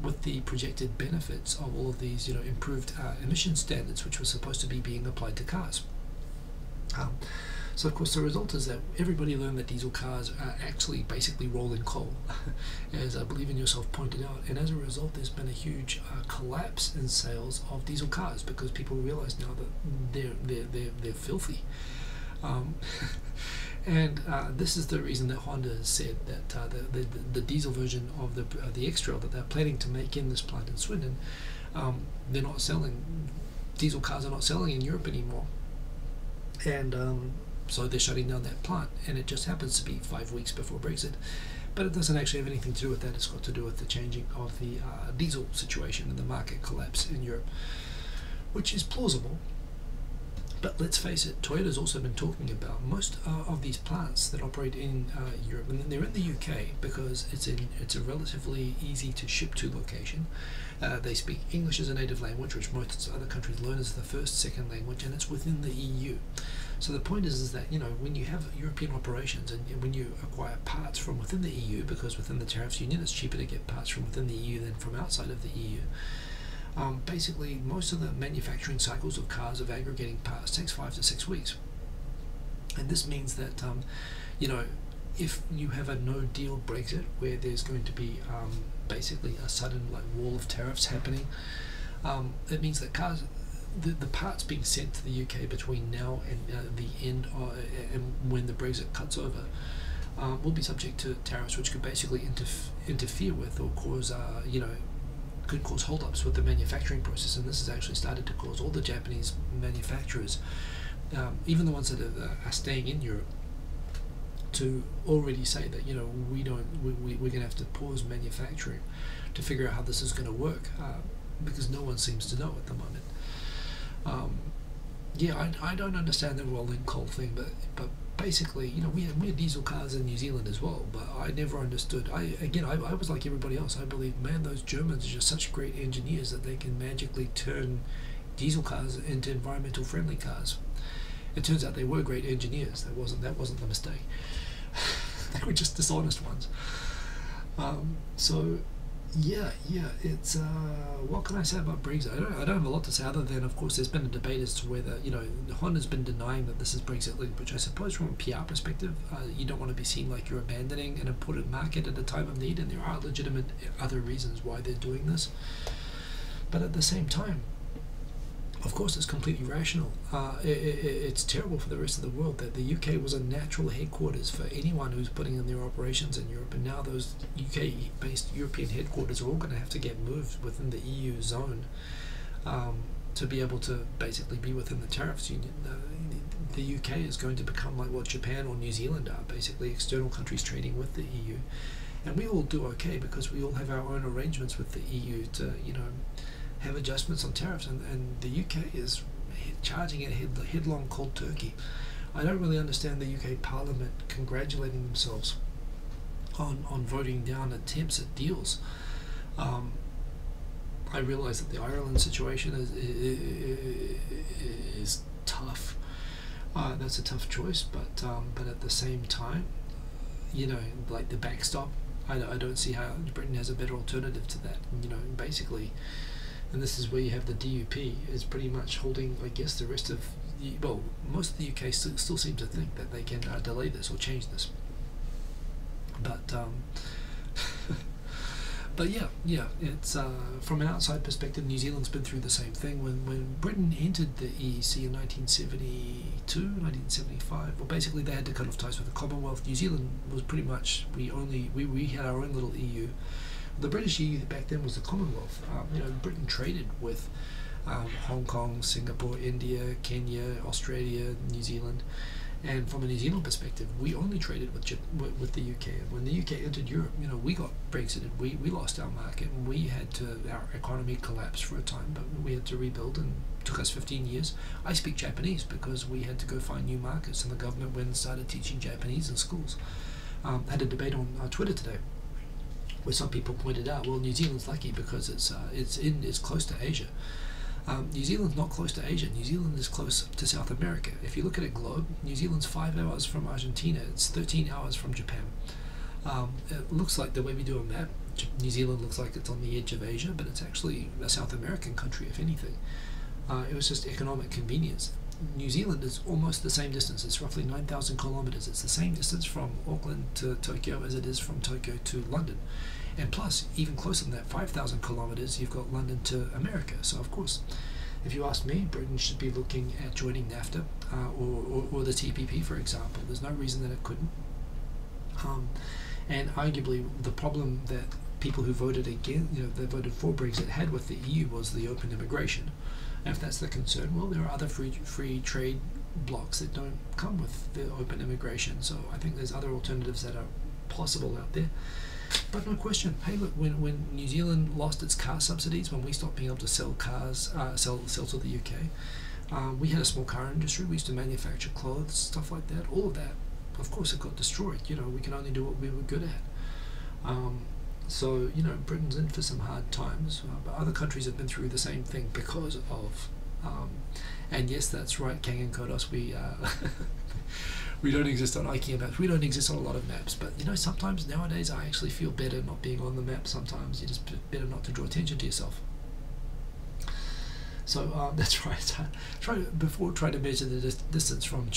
[SPEAKER 1] with the projected benefits of all of these, improved emission standards, which were supposed to be being applied to cars. So of course the result is that everybody learned that diesel cars are actually basically rolling coal, as Believe in Yourself pointed out, and as a result there's been a huge collapse in sales of diesel cars because people realize now that they're filthy. And this is the reason that Honda has said that the diesel version of the X-Trail that they're planning to make in this plant in Swindon, they're not selling. Diesel cars are not selling in Europe anymore, and so they're shutting down that plant. And it just happens to be 5 weeks before Brexit, but it doesn't actually have anything to do with that. It's got to do with the changing of the diesel situation and the market collapse in Europe, which is plausible. But let's face it, Toyota's also been talking about most of these plants that operate in Europe, and they're in the UK because it's a relatively easy to ship to location. They speak English as a native language, which most other countries learn as the second language, and it's within the EU. So the point is that, you know, when you have European operations and when you acquire parts from within the EU, because within the tariffs union it's cheaper to get parts from within the EU than from outside of the EU. Basically, most of the manufacturing cycles of cars of aggregating parts takes 5 to 6 weeks, and this means that you know, if you have a no-deal Brexit where there's going to be basically a sudden wall of tariffs happening, it means that cars, the parts being sent to the UK between now and the end and when the Brexit cuts over, will be subject to tariffs, which could basically interfere with or cause you know, could cause holdups with the manufacturing process. And this has actually started to cause all the Japanese manufacturers, even the ones that are staying in Europe, to already say that, you know, we're going to have to pause manufacturing to figure out how this is going to work, because no one seems to know at the moment. Yeah, I don't understand the rolling coal thing, but basically, you know, we had diesel cars in New Zealand as well, but I never understood. I was like everybody else. I believe, man, those Germans are just such great engineers that they can magically turn diesel cars into environmental friendly cars. It turns out they were great engineers. That wasn't the mistake. They were just dishonest ones. So yeah, it's what can I say about Brexit? I don't have a lot to say other than, of course, there's been a debate as to whether, you know, Honda's been denying that this is Brexit linked, which I suppose from a PR perspective, you don't want to be seen like you're abandoning an important market at a time of need, and there are legitimate other reasons why they're doing this. But at the same time, of course, it's completely rational. It's terrible for the rest of the world that the UK was a natural headquarters for anyone who's putting in their operations in Europe, and now those UK-based European headquarters are all going to have to get moved within the EU zone to be able to basically be within the tariffs union. The UK is going to become like what Japan or New Zealand are, basically external countries trading with the EU. And we all do okay because we all have our own arrangements with the EU to, you know, have adjustments on tariffs, and the UK is charging it headlong cold turkey. I don't really understand the UK Parliament congratulating themselves on voting down attempts at deals. I realise that the Ireland situation is tough. That's a tough choice, but at the same time, you know, like the backstop, I don't see how Britain has a better alternative to that. You know, basically. And this is where you have the DUP is pretty much holding, I guess, the rest of well, most of the UK still seem to think that they can delay this or change this. But but yeah, it's from an outside perspective, New Zealand's been through the same thing. When Britain entered the EEC in 1972, 1975, well, basically they had to cut off ties with the Commonwealth. New Zealand was pretty much, we had our own little EU. The British EU back then was the Commonwealth. You know, Britain traded with Hong Kong, Singapore, India, Kenya, Australia, New Zealand, and from a New Zealand perspective, we only traded with the UK. And when the UK entered Europe, you know, we got Brexited. We lost our market, and our economy collapsed for a time, but we had to rebuild, and it took us 15 years. I speak Japanese because we had to go find new markets, and the government went and started teaching Japanese in schools. I had a debate on Twitter today, where some people pointed out, well, New Zealand's lucky because it's close to Asia. New Zealand's not close to Asia. New Zealand is close to South America. If you look at a globe, New Zealand's 5 hours from Argentina. It's 13 hours from Japan. It looks like, the way we do a map, New Zealand looks like it's on the edge of Asia, but it's actually a South American country, if anything. It was just economic convenience. New Zealand is almost the same distance. It's roughly 9,000 kilometers. It's the same distance from Auckland to Tokyo as it is from Tokyo to London. And plus, even closer than that, 5,000 kilometers, you've got London to America. So of course, if you ask me, Britain should be looking at joining NAFTA or the TPP, for example. There's no reason that it couldn't. And arguably, the problem that people who voted they voted for Brexit had with the EU was the open immigration. And if that's the concern, well, there are other free trade blocks that don't come with the open immigration. So I think there's other alternatives that are possible out there. But no question, hey look, when New Zealand lost its car subsidies, when we stopped being able to sell cars, sell to the UK, we had a small car industry. We used to manufacture clothes, stuff like that. All of that, of course, it got destroyed. We can only do what we were good at. So, Britain's in for some hard times, but other countries have been through the same thing because of, and yes, that's right, Kang and Kodos, we don't exist on IKEA maps, we don't exist on a lot of maps, but sometimes nowadays I actually feel better not being on the map. Sometimes you just better not to draw attention to yourself. So that's right, before trying to measure the distance from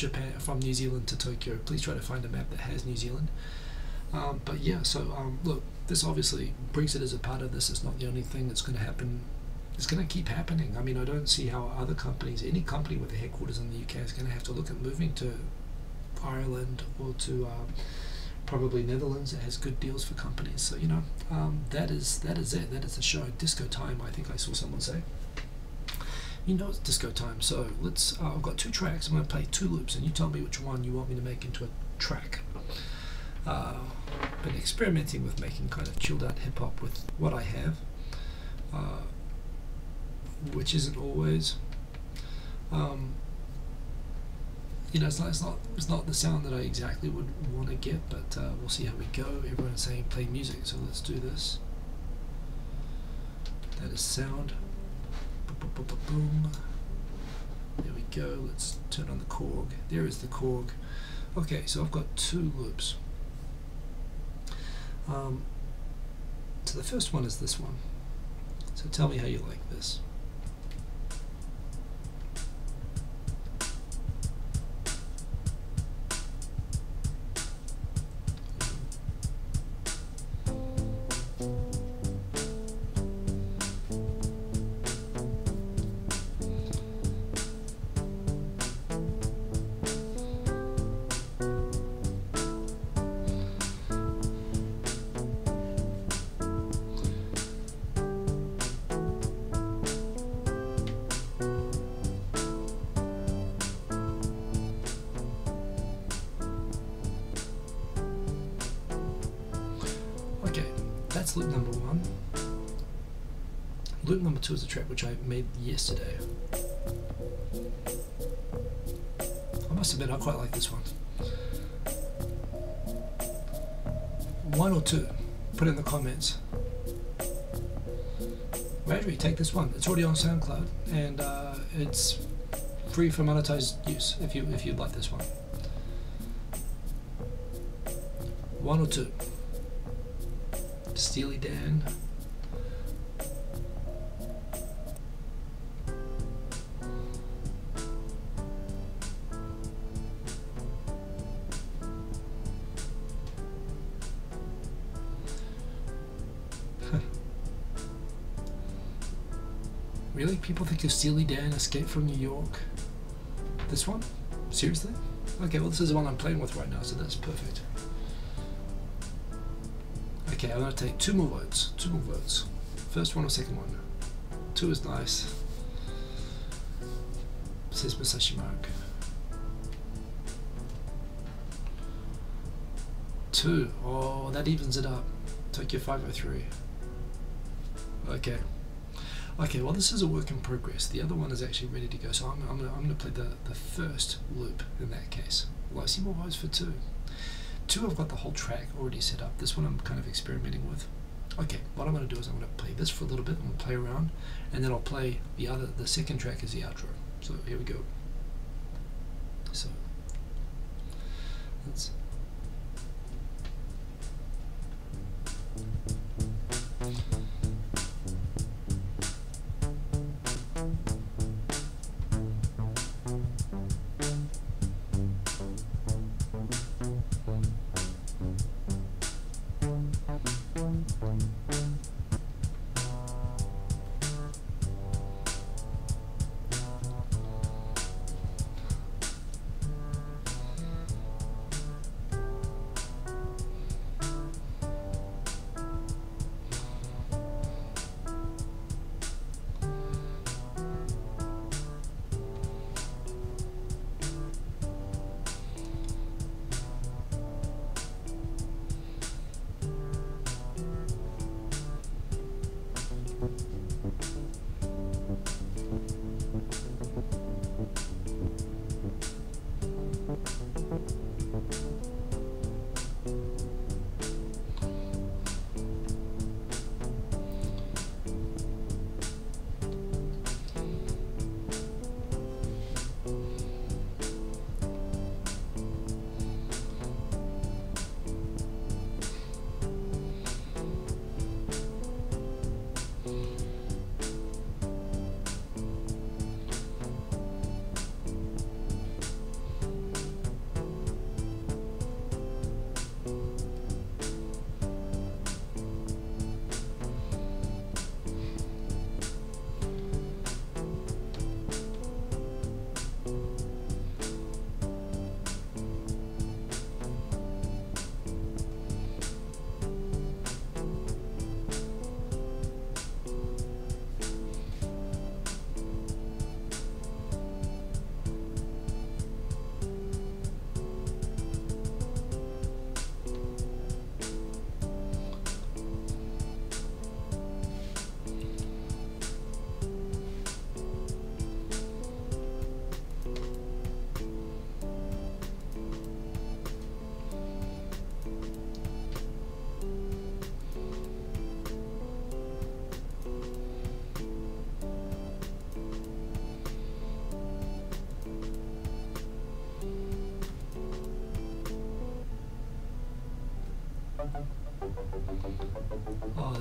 [SPEAKER 1] New Zealand to Tokyo, please try to find a map that has New Zealand. But yeah, so look, this obviously, Brexit is a part of this. It's not the only thing that's going to happen. It's going to keep happening. I mean, I don't see how other companies, any company with a headquarters in the UK, is going to have to look at moving to Ireland or to probably Netherlands that has good deals for companies. So that is it. That is the show. Disco time, I think I saw someone say. It's disco time. So let's. I've got 2 tracks. I'm going to play 2 loops, and you tell me which one you want me to make into a track. Been experimenting with making kind of chilled out hip hop with what I have, which isn't always, it's not the sound that I exactly would want to get, but we'll see how we go. Everyone's saying play music, so let's do this. That is sound. Boom. There we go. Let's turn on the Korg. There is the Korg. Okay, so I've got 2 loops. So the first one is this one. So tell me how you like this. That's loop number 1. Loop number 2 is a track which I made yesterday. I must admit, I quite like this one. 1 or 2, put in the comments. Maybe take this one. It's already on SoundCloud, and it's free for monetized use if you'd like this one. 1 or 2. Steely Dan. Really? People think of Steely Dan, Escape from New York? This one? Seriously? Okay, well this is the one I'm playing with right now, so that's perfect. Okay, I'm going to take 2 more votes. 2 more votes. First one or second one? 2 is nice. Says Musashi Mark. 2. Oh, that evens it up. Tokyo 503. Okay. Okay, well this is a work in progress. The other one is actually ready to go, so I'm going to play the first loop in that case. Well, I see more votes for 2. 2, I've got the whole track already set up. This one I'm kind of experimenting with. Okay, what I'm going to do is I'm going to play this for a little bit. I'm going to play around, and then I'll play the second track as the outro. So here we go. So let's.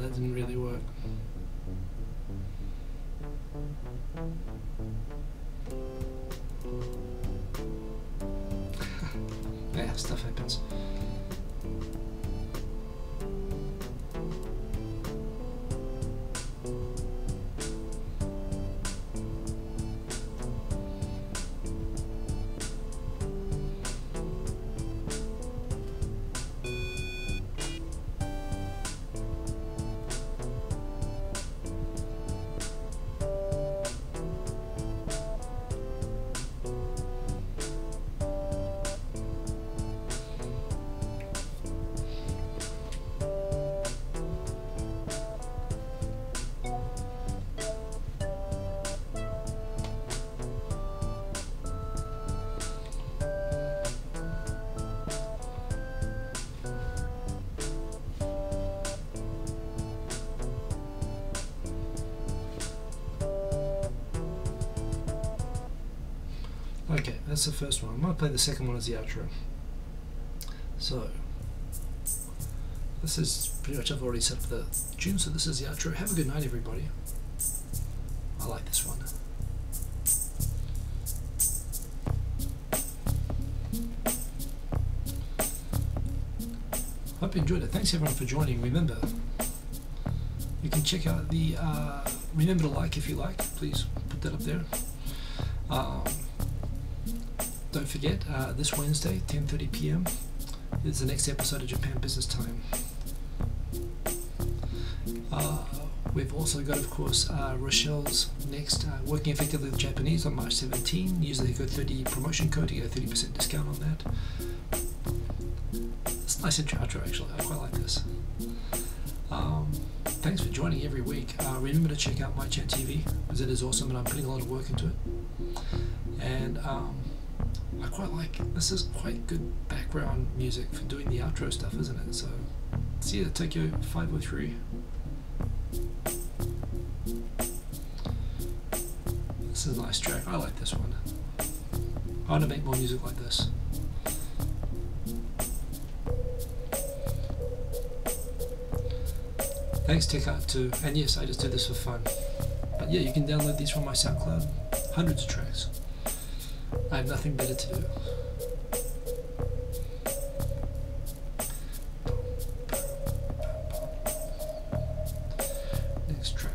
[SPEAKER 1] that didn't really work. Yeah, stuff happens. Okay, that's the first one. I might play the second one as the outro. So, this is pretty much, I've already set up the tune, so this is the outro. Have a good night, everybody. I like this one. Hope you enjoyed it. Thanks everyone for joining. Remember, you can check out the, remember to like if you like, please put that up there. Don't forget, this Wednesday, 10:30 p.m. is the next episode of Japan Business Time. We've also got, of course, Rochelle's next Working Effectively with Japanese on March 17. Use the Hiko30 promotion code to get a 30% discount on that. It's a nice intro outro, actually. I quite like this. Thanks for joining every week. Remember to check out my chat TV, because it is awesome and I'm putting a lot of work into it. And I quite like, this is quite good background music for doing the outro stuff, isn't it? So, see you at Tokyo 503. This is a nice track. I like this one. I want to make more music like this. Thanks TechArt too. And yes, I just did this for fun. But yeah, you can download these from my SoundCloud. Hundreds of tracks. I have nothing better to do. Next track.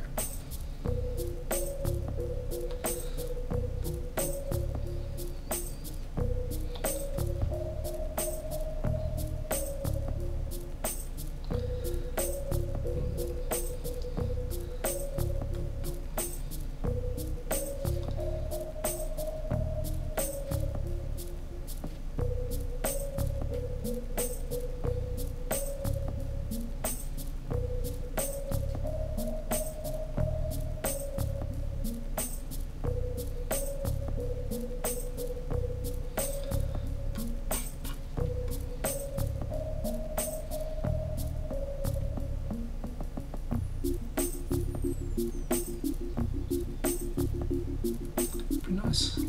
[SPEAKER 1] Nice.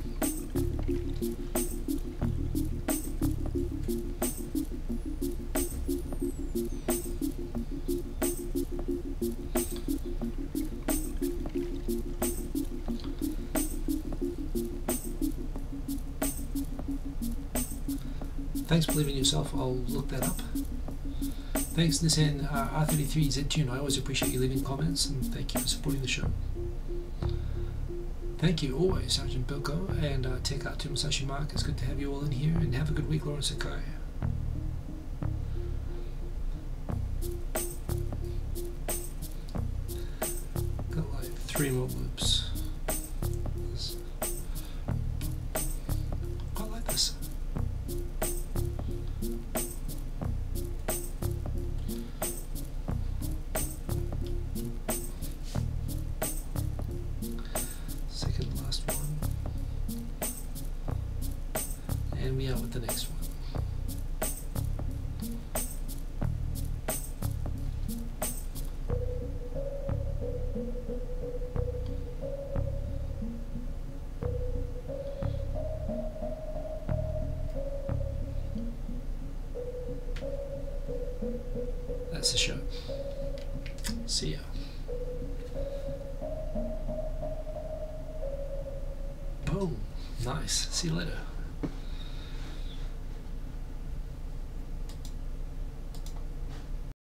[SPEAKER 1] Thanks for believing in yourself. I'll look that up. Thanks Nissan R33 Z-Tune. I always appreciate you leaving comments and thank you for supporting the show. Thank you always, Sergeant Bilko and TechArt to Masashi Mark. It's good to have you all in here and have a good week, Lawrence Sakai. Got like 3 more loops. Quite like this. And we out with the next one. That's the show. Oh, nice. See you later.